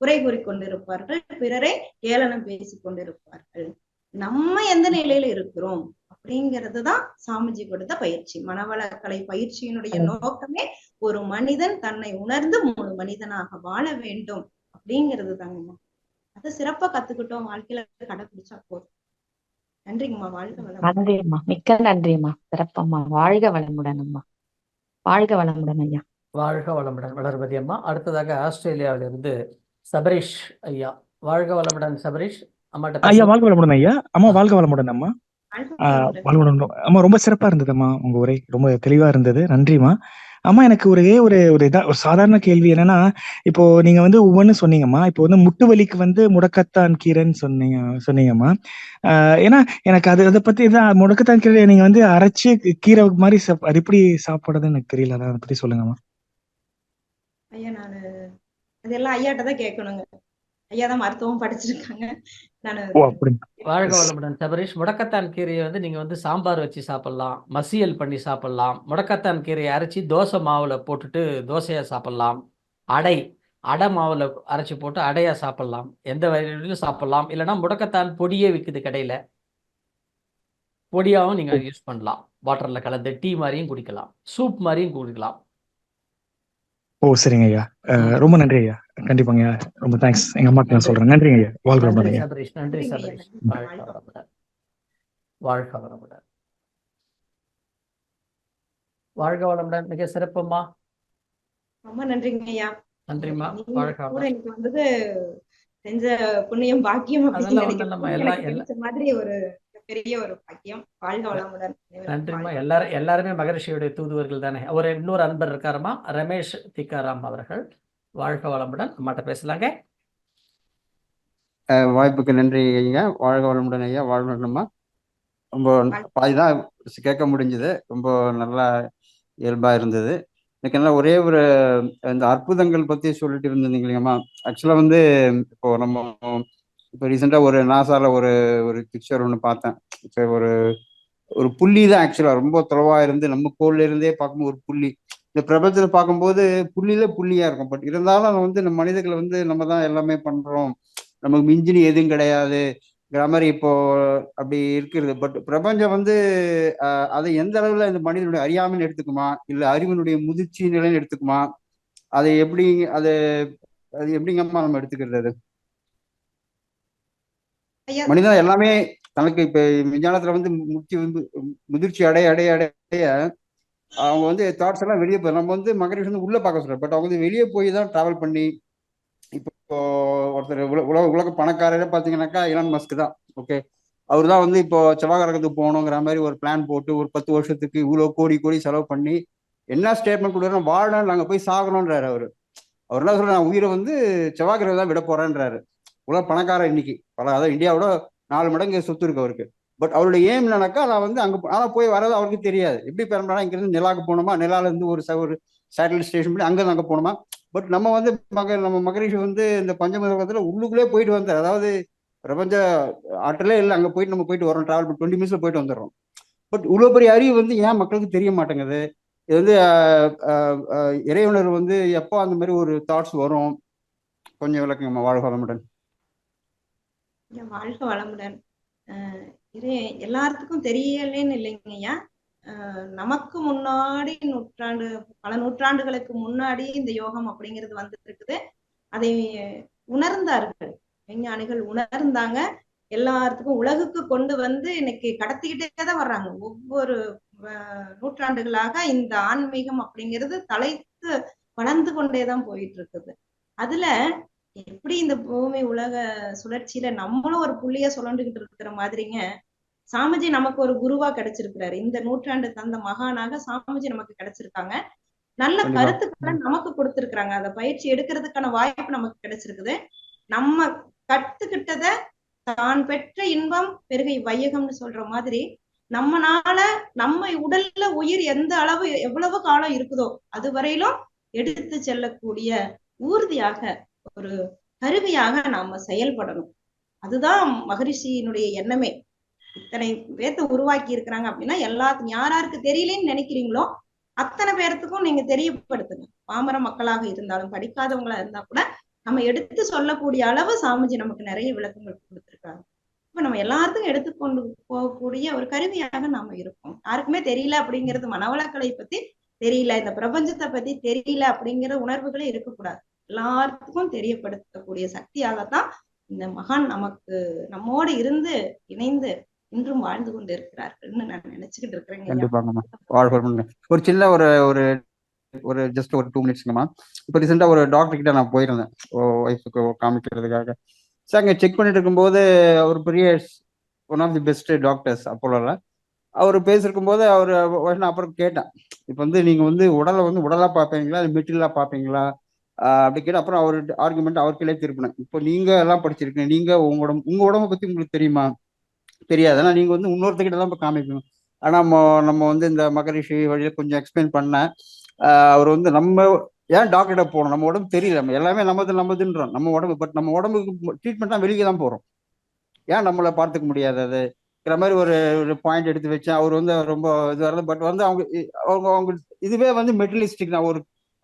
Speaker 4: குறை கூறிக்கொண்டிருப்பார்கள், பிறரை ஏளனம் பேசிக் கொண்டிருப்பார்கள். நம்ம எந்த நிலையில இருக்கிறோம் அப்படிங்கிறதுதான் சாமிஜி கொடுத்த பயிற்சி. மனவளக்கலை பயிற்சியினுடைய நோக்கமே ஒரு மனிதன் தன்னை உணர்ந்து முழு மனிதனாக வாழ வேண்டும் அப்படிங்கிறது தாங்கம்மா. அதை சிறப்பா கத்துக்கிட்டோம், வாழ்க்கையில கடைபிடிச்சா போதும். நன்றிங்கம்மா. வாழ்க வளம்.
Speaker 10: நன்றிம்மா, மிக்க நன்றிம்மா. சிறப்பம்மா. வாழ்க வளமுடன் அம்மா. வாழ்க வளமுடன் ஐயா.
Speaker 1: வாழ்க வளமுடன் வளர்மதி அம்மா. அடுத்ததாக ஆஸ்திரேலியாவிலிருந்து சபரீஷ் ஐயா. வாழ்க வளமுடன் சபரீஷ்.
Speaker 11: ஐயா வாழ்க வளமுடன் ஐயா. அம்மா வாழ்க வளமுடன் அம்மா. வளமுடன் அம்மா. ரொம்ப சிறப்பா இருந்ததும்மா உங்க உரை, ரொம்ப தெளிவா இருந்தது. நன்றிம்மா. அம்மா எனக்கு ஒரு சாதாரண கேள்வி என்னன்னா, இப்போ நீங்க வந்து ஒவ்வொன்னு சொன்னீங்கம்மா. இப்போ வந்து முட்டு வலிக்கு வந்து முடக்கத்தான் கீரைன்னு சொன்னீங்கம்மா. ஏன்னா எனக்கு அதை பத்தி தான், முடக்கத்தான் கீரை நீங்க வந்து அரைச்சு கீரை மாதிரி அது எப்படி சாப்பிடுறதுன்னு எனக்கு தெரியல. அதை பத்தி சொல்லுங்கம்மா.
Speaker 4: ஐயா நானு அதெல்லாம் ஐயாட்ட தான் கேட்கணுங்க. ஐயா தான் மருத்துவம் படிச்சிருக்காங்க.
Speaker 1: வாழ்க வளமுடன் சபரீஷ். முடக்கத்தான் கீரையை வந்து நீங்க வந்து சாம்பார் வச்சு சாப்பிடலாம், மசியல் பண்ணி சாப்பிடலாம். முடக்கத்தான் கீரையை அரைச்சி தோசை மாவுல போட்டுட்டு தோசையா சாப்பிடலாம். அடை மாவுல அரைச்சி போட்டு அடையா சாப்பிடலாம். எந்த வகையிலும் சாப்பிடலாம். இல்லைன்னா முடக்கத்தான் பொடியே விற்குது கடையில, பொடியாவும் நீங்க யூஸ் பண்ணலாம். வாட்டர்ல கலந்து டீ மாதிரியும் குடிக்கலாம், சூப் மாதிரியும் குடிக்கலாம்.
Speaker 11: சரிங்க ஐயா. ரொம்ப நன்றி ஐயா. கண்டிப்பாங்க ஐயா. ரொம்ப தேங்க்ஸ். எங்க அம்மாக்கு நான் சொல்றேன். நன்றிங்க ஐயா. வாழ்க வளமுடன் ஐயா.
Speaker 1: சபரீஷ். நன்றி சபரீஷ். வாழ்க வளமுடன். வாழ்க வளமுடன். வாழ்க வளமுடன். மிக சிறப்புமா.
Speaker 4: ரொம்ப நன்றிங்க ஐயா.
Speaker 1: நன்றிம்மா. வாழ்க வளமுடன்.
Speaker 4: எனக்கு வந்தது செஞ்ச புண்ணியம் பாக்கியம் அப்படின்னு மாதிரி ஒரு பெரிய ஒரு பாக்கியம். வாழ்க வளமுடன்.
Speaker 1: நன்றிம்மா. எல்லாருமே மகரிஷியுடைய தூதுவர்கள் தானே. இன்னொரு அன்பர் இருக்காருமா, ரமேஷ் திக்காராம் அவர்கள். வாழ்க வளமுடன். அம்மாட்ட பேசலாங்க.
Speaker 12: வாய்ப்புக்கு நன்றி ஐயா. வாழ்க வளமுடன் ஐயா. வாழ்க வளமுடன்மா. ரொம்ப பாதிதான் கேட்க முடிஞ்சது. ரொம்ப நல்லா இயல்பா இருந்தது. எனக்கு என்ன ஒரே ஒரு இந்த அற்புதங்கள் பத்தி சொல்லிட்டு இருந்தீங்க இல்லைங்கம்மா. ஆக்சுவலா வந்து இப்போ ரீசெண்டா ஒரு நாசால ஒரு பிக்சர் ஒன்று பார்த்தேன். இப்போ ஒரு புள்ளி தான் ஆக்சுவலா ரொம்ப தொலைவா இருந்து நம்ம கோல்ல இருந்தே பார்க்கும்போது ஒரு புள்ளி, இந்த பிரபஞ்சத்துல பார்க்கும்போது புள்ளியா இருக்கும். பட் இருந்தாலும் வந்து நம்ம மனிதர்களை வந்து நம்ம தான் எல்லாமே பண்றோம், நமக்கு மிஞ்சினி எதுவும் கிடையாது, மாதிரி இப்போ அப்படி இருக்கிறது. பட் பிரபஞ்சம் வந்து அதை எந்த அளவுல இந்த மனிதனுடைய அறியாமைன்னு எடுத்துக்குமா, இல்ல அறிவினுடைய முதிர்ச்சி நிலைன்னு எடுத்துக்குமா, அதை எப்படி அது அது எப்படிங்கம்மா நம்ம எடுத்துக்கிறது? அது மனிதன் எல்லாமே தனக்கு இப்ப விஞ்ஞானத்துல வந்து முதிர்ச்சி அடைய அடைய அடைய அவங்க வந்து தாட்ஸ் எல்லாம் வெளியே போய் நம்ம வந்து மகரிஷி வந்து உள்ள பார்க்க சொல்றாரு. பட் அவங்க வந்து வெளியே போய் தான் டிராவல் பண்ணி இப்போ ஒருத்தர் உலக பணக்காரரே பாத்தீங்கன்னாக்கா எலான் மஸ்க் தான். ஓகே, அவர் தான் வந்து இப்போ செவ்வாய் கிரகத்துக்கு போகணுங்கிற மாதிரி ஒரு பிளான் போட்டு ஒரு 10 வருஷத்துக்கு இவ்வளவு கோடி கோடி செலவு பண்ணி என்ன ஸ்டேட்மெண்ட் கொடுக்குறோம், வாழணும் நாங்க போய் சாகணும்ன்றாரு. அவர் என்ன சொல்ற, நான் உயிரை வந்து செவ்வாய் கிரகம் தான் விட போறேன்றாரு. உலக பணக்காரர் இன்னைக்கு அதாவது இந்தியாவோட 4 மடங்கு சொத்து இருக்கு அவருக்கு. பட் அவருடைய ஏம் என்னன்னாக்கா நான் வந்து அங்க போய் வர்றது அவருக்கு தெரியாது. எப்படி பெறா இங்கிருந்து நிலாவுக்கு போகணுமா, நிலால இருந்து ஒரு சேட்டலைட் ஸ்டேஷன் பண்ணி அங்க அங்க போகணுமா. பட் நம்ம வந்து நம்ம மகரிஷி வந்து இந்த பஞ்சமத்துல உள்ளுக்குள்ளே போயிட்டு வந்தார். அதாவது பிரபஞ்ச ஆற்றலே இல்லை, அங்க போயிட்டு நம்ம போயிட்டு வரோம், டிராவல் 20 மினிட்ஸ்ல போயிட்டு வந்துடுறோம். பட் இவ்வளவு பெரிய அறிவு வந்து ஏன் மக்களுக்கு தெரிய மாட்டேங்குது? இது வந்து இறைவனர் வந்து எப்போ அந்த மாதிரி ஒரு தாட்ஸ் வரும், கொஞ்சம் விளக்குங்கம்மா. வாழ்க வளமுடன்.
Speaker 4: வாழ்க வளமுடன். எல்லாத்துக்கும் தெரியலேன்னு இல்லைங்க ஐயா. நமக்கு முன்னாடி பல நூற்றாண்டுகளுக்கு முன்னாடி இந்த யோகம் அப்படிங்கிறது வந்துட்டு இருக்குது. அதை உணர்ந்தார்கள், விஞ்ஞானிகள் உணர்ந்தாங்க. எல்லாத்துக்கும் உலகுக்கு கொண்டு வந்து இன்னைக்கு கடத்திக்கிட்டே தான் வர்றாங்க. ஒவ்வொரு நூற்றாண்டுகளாக இந்த ஆன்மீகம் அப்படிங்கிறது தலைத்து வளர்ந்து கொண்டேதான் போயிட்டு இருக்குது. அதுல எப்படி இந்த பூமி உலக சுழற்சியில நம்மளும் ஒரு புள்ளிய சுழண்டுகிட்டு இருக்கிற மாதிரிங்க, சாமிஜி நமக்கு ஒரு குருவா கிடைச்சிருக்கிறாரு. இந்த நூற்றாண்டு தந்த மகானாக சாமிஜி நமக்கு கிடைச்சிருக்காங்க. நல்ல கருத்துக்களை நமக்கு கொடுத்திருக்கிறாங்க. அதை பயிற்சி எடுக்கிறதுக்கான வாய்ப்பு நமக்கு கிடைச்சிருக்குது. நம்ம கத்துக்கிட்டத தான் பெற்ற இன்பம் பெருகை வையகம்னு சொல்ற மாதிரி நம்மனால நம்ம உடல்ல உயிர் எந்த அளவு எவ்வளவு காலம் இருக்குதோ அது வரையிலும் எடுத்து செல்லக்கூடிய ஊர்தியாக ஒரு கருவியாக நாம செயல்படணும். அதுதான் மகரிஷியினுடைய எண்ணமே. இத்தனை பேர்த்த உருவாக்கி இருக்கிறாங்க அப்படின்னா எல்லாத்துக்கும் யாராருக்கு தெரியலன்னு நினைக்கிறீங்களோ அத்தனை பேர்த்துக்கும் நீங்க தெரியப்படுத்துங்க. பாமர மக்களாக இருந்தாலும் படிக்காதவங்களா இருந்தா கூட நம்ம எடுத்து சொல்லக்கூடிய அளவு சாமிஜி நமக்கு நிறைய விளக்கங்கள் கொடுத்திருக்காங்க. இப்ப நம்ம எல்லாத்துக்கும் எடுத்துக்கொண்டு போகக்கூடிய ஒரு கருவியாக நாம இருக்கோம். யாருக்குமே தெரியல அப்படிங்கிறது, மனவளக்கலை பத்தி தெரியல, இந்த பிரபஞ்சத்தை பத்தி தெரியல அப்படிங்கிற உணர்வுகளே இருக்கக்கூடாது. எல்லாத்துக்கும் தெரியப்படுத்தக்கூடிய சக்தியாகத்தான் இந்த மகான் நமக்கு நம்மோடு இருந்து இணைந்து இன்றும் வாழ்ந்து கொண்டு இருக்கிறார்கள்னு நான் நினைச்சுக்கிட்டு இருக்கிறேங்க.
Speaker 12: கண்டிப்பாங்கம்மா. ஒரு சின்ன ஒரு ஜஸ்ட் ஒரு 2 மினிட்ஸ்ங்கம்மா. இப்போ ரீசெண்டா ஒரு டாக்டர் கிட்ட நான் போயிருந்தேன் ஒய்ஃபுக்கு காமிக்கிறதுக்காக. சார் அங்கே செக் பண்ணிட்டு இருக்கும்போது அவர் பெரிய one of the best doctors அப்போல. அவர் பேசிருக்கும் போது அவர் நான் அப்புறம் கேட்டேன், இப்போ வந்து நீங்க வந்து உடலை வந்து உடலா பார்ப்பீங்களா மெட்டீரியலா பார்ப்பீங்களா அப்படி கேட்டு அப்புறம் அவர் ஆர்குமெண்ட் அவருக்கே திருப்பினேன். இப்போ நீங்க எல்லாம் படிச்சிருக்கீங்க, நீங்க உங்க உடம்பை பத்தி உங்களுக்கு தெரியுமா? தெரியாது. ஆனா நீங்க வந்து இன்னொருத்தக்கிட்ட தான் இப்போ காமிக்கணும். ஆனா நம்ம வந்து இந்த மகரிஷி வழியில கொஞ்சம் எக்ஸ்பிளைன் பண்ண அவர் வந்து நம்ம ஏன் டாக்டர்கிட்ட போகணும், நம்ம உடம்பு தெரியல, நம்ம எல்லாமே நம்மதுன்றோம் நம்ம உடம்பு. பட் நம்ம உடம்புக்கு ட்ரீட்மெண்ட்னா வெளியே தான் போறோம், ஏன் நம்மளை பார்த்துக்க முடியாது? அதுங்கிற மாதிரி ஒரு பாயிண்ட் எடுத்து வச்சேன். அவர் வந்து ரொம்ப இது வருது. பட் வந்து அவங்க இதுவே வந்து மெட்டீரியலிஸ்டிக் தான்.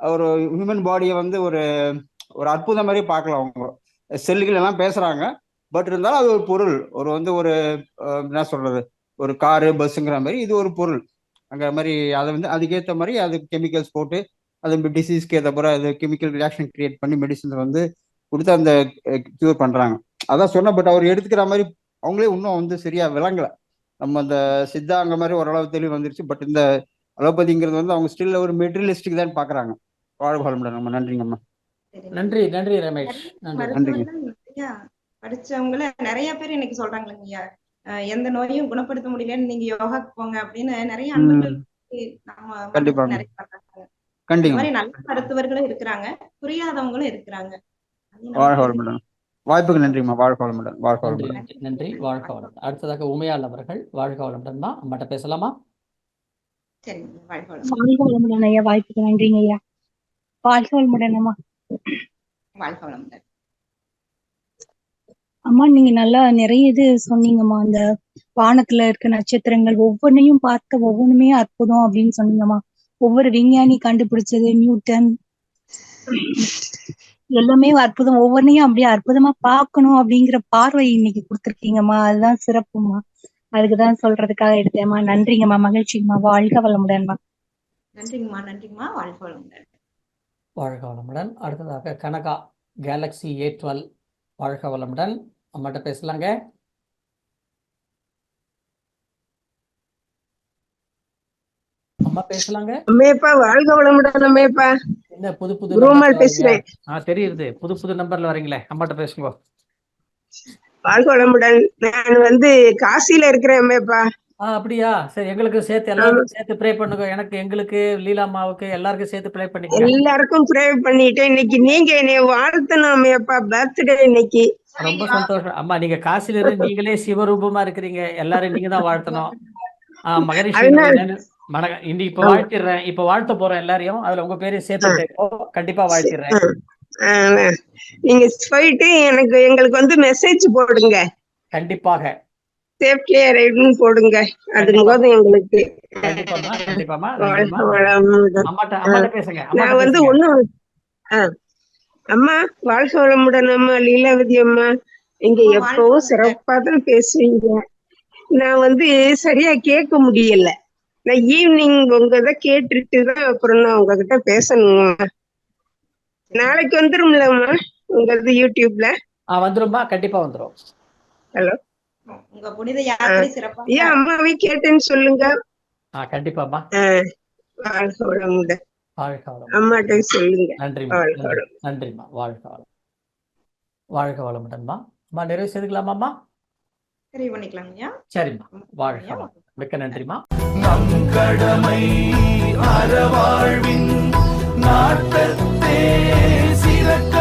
Speaker 12: ஒரு ஹியூமன் பாடியை வந்து ஒரு அற்புதம் மாதிரி பார்க்கலாம். அவங்க செல்லுகள் எல்லாம் பேசுறாங்க, பட் இருந்தாலும் அது ஒரு பொருள். ஒரு என்ன சொல்றது, ஒரு காரு பஸ்ஸுங்கிற மாதிரி இது ஒரு பொருள் அங்கிற மாதிரி. அதை வந்து அதுக்கேற்ற மாதிரி அது கெமிக்கல்ஸ் போட்டு அது டிசீஸ்க்கு ஏற்ற பிறகு அது கெமிக்கல் ரியாக்ஷன் கிரியேட் பண்ணி மெடிசன்ஸ் வந்து கொடுத்து அந்த கியூர் பண்றாங்க. அதான் சொன்ன. பட் அவர் எடுத்துக்கிற மாதிரி அவங்களே இன்னும் வந்து சரியா விளங்கல. நம்ம அந்த சித்தாங்க மாதிரி ஓரளவு தெளிவு வந்துருச்சு. பட் இந்த அலோபதிங்கிறது வந்து அவங்க ஸ்டில் ஒரு மெட்டீரியலிஸ்டிக் தான் பாக்குறாங்க. வாழ்க வளமுடன். நம்ம நன்றிங்கம்மா.
Speaker 1: நன்றி நன்றி ரமேஷ்.
Speaker 12: நன்றிங்க.
Speaker 4: படிச்சவங்கள நிறைய பேர் இன்னைக்கு சொல்றாங்களேங்க ஐயா, எந்த நோயும் குணப்படுத்த முடியலன்னு நீங்க யோகாக்கு போங்க அப்படின்னு நிறைய அன்பர்கள்
Speaker 12: கண்டிப்பா
Speaker 4: நிறைய பண்றாங்க. அந்த மாதிரி நல்ல மருத்துவர்களும் இருக்கிறாங்க, புரியாதவங்களும் இருக்கிறாங்க.
Speaker 12: வாழ்க வளமுடன். வாய்ப்புக்கு நன்றிம்மா. வாழ்க வளமுடன். வாழ்க வளமுடன்.
Speaker 1: நன்றி. வாழ்க வளமுடன். அடுத்ததாக உமையாள் அவர்கள் வாழ்க வளமுடன்மா, அம்மாட்ட பேசலாமா?
Speaker 4: சரிங்க. வாழ்க
Speaker 13: வளமுடன் ஐயா. வாய்ப்புக்கு நன்றிங்க ஐயா. வாழ்க வளமுடன் அம்மா.
Speaker 4: வாழ்க வளமுடன்
Speaker 13: அம்மா. நீங்க நல்லா நிறைய இது சொன்னீங்கம்மா. அந்த வானத்துல இருக்க நட்சத்திரங்கள் ஒவ்வொன்னையும் பார்த்த ஒவ்வொன்றுமே அற்புதம் அப்படின்னு சொன்னீங்கம்மா. ஒவ்வொரு விஞ்ஞானி கண்டுபிடிச்சது, நியூட்டன் எல்லாமே அற்புதம். ஒவ்வொன்றையும் அப்படியே அற்புதமா பார்க்கணும் அப்படிங்கிற பார்வை இன்னைக்கு கொடுத்துருக்கீங்கம்மா. அதுதான் சிறப்புமா. அதுக்குதான் சொல்றதுக்காக எடுத்தேம்மா. நன்றிங்கம்மா, மகிழ்ச்சிங்கம்மா, வாழ்க வளமுடன்மா.
Speaker 4: நன்றிங்கம்மா, நன்றிங்கம்மா. வாழ்க வளமுடன்.
Speaker 1: வாழ்க வளமுடன். அடுத்ததாக கனகா கேலக்ஸி A12 வாழ்க வளமுடன். அம்மாட்ட பேசலாங்க. அம்மா பேசலாங்க.
Speaker 14: அம்மையப்பா வாழ்க வளமுடன். அம்மையப்பா
Speaker 1: என்ன புது புது
Speaker 14: குருமால்
Speaker 1: நம்பர்ல வரீங்க?
Speaker 14: பேசுறேன்.
Speaker 1: தெரியுது, புது புது நம்பர்ல வரீங்களே. அம்மாட்ட பேசுங்க.
Speaker 14: வாழ்க வளமுடன். நான் காசியில இருக்கிறேன் அம்மையப்பா.
Speaker 1: அப்படியா? சரி, எங்களுக்கு சேர்த்து
Speaker 14: ஆமா.
Speaker 1: எல்லாருக்கும் சேர்த்து ப்ரே பண்ணுங்க. எனக்கு, எங்களுக்கு, லீலா அம்மாவுக்கு எல்லாருக்கும் சேர்த்து ப்ரே பண்ணிக்கங்க.
Speaker 14: எல்லாருக்கும் ப்ரே பண்ணிட்டேன். இன்னைக்கு நீங்க என்னைய வாழ்த்தணும் அம்மையப்பா. பர்த்டே இன்னைக்கு.
Speaker 1: ரொம்ப சந்தோஷம் அம்மா. நீங்க காசில இருந்து நீங்களே சிவரூபமா இருக்கிறீங்க. எல்லாரும் நீங்க தான் வாழ்த்தணும். மகரிஷி
Speaker 14: அதனால
Speaker 1: இன்னைக்கு இப்ப வாழ்த்திடுறேன். இப்ப வாழ்த்த போறேன் எல்லாரையும். அதுல உங்க பேரையும் சேர்த்து கண்டிப்பா வாழ்த்திடுறேன்.
Speaker 14: நீங்க போயிட்டு எங்களுக்கு மெசேஜ் போடுங்க.
Speaker 1: கண்டிப்பாக
Speaker 14: சேஃப்டி ரைடுன்னு போடுங்க. அது போது எங்களுக்கு
Speaker 1: கண்டிப்பாமா, கண்டிப்பாமா.
Speaker 14: வாழ்க வளமுடன்.
Speaker 1: அம்மாட்ட பேசுங்க.
Speaker 14: நான் ஒண்ணும் அம்மா வாழ்க வளமுடன் அம்மா. லீலாவதி அம்மா நீங்க எப்பவும் சிறப்பா தான் பேசுவீங்க. நான் சரியா கேட்க முடியல. நான் ஈவினிங் உங்கத கேட்டுட்டு தான் அப்புறம் நான் உங்ககிட்ட பேசணுமா. நாளைக்கு வந்துரும்லம்மா உங்களது யூடியூப்ல?
Speaker 1: வந்துருமா, கண்டிப்பா வந்துரும்.
Speaker 14: ஹலோ,
Speaker 4: உங்க புனித யாத்திரை சிறப்பா
Speaker 14: ஏன் அம்மாவே கேட்டேன்னு சொல்லுங்க.
Speaker 1: கண்டிப்பாமா.
Speaker 14: வாழ்க வளமுடன்.
Speaker 1: வாழ்க வளமுடன்.
Speaker 14: அம்மாட்ட சொல்லுங்க.
Speaker 1: நன்றிமா,
Speaker 14: வாழ்க வளமுடன்.
Speaker 1: நன்றிமா. வாழ்க வளம். வாழ்க வளமுடன்மா. அம்மா நிறைவு செய்துக்கலாமாம்மா?
Speaker 4: சரி பண்ணிக்கலாங்கய்யா.
Speaker 1: சரிம்மா. வாழ்க வளம். மிக்க நன்றிமா.
Speaker 15: நம் கடமை அறவாழ்வின் நாட்டத்தே சிறக்க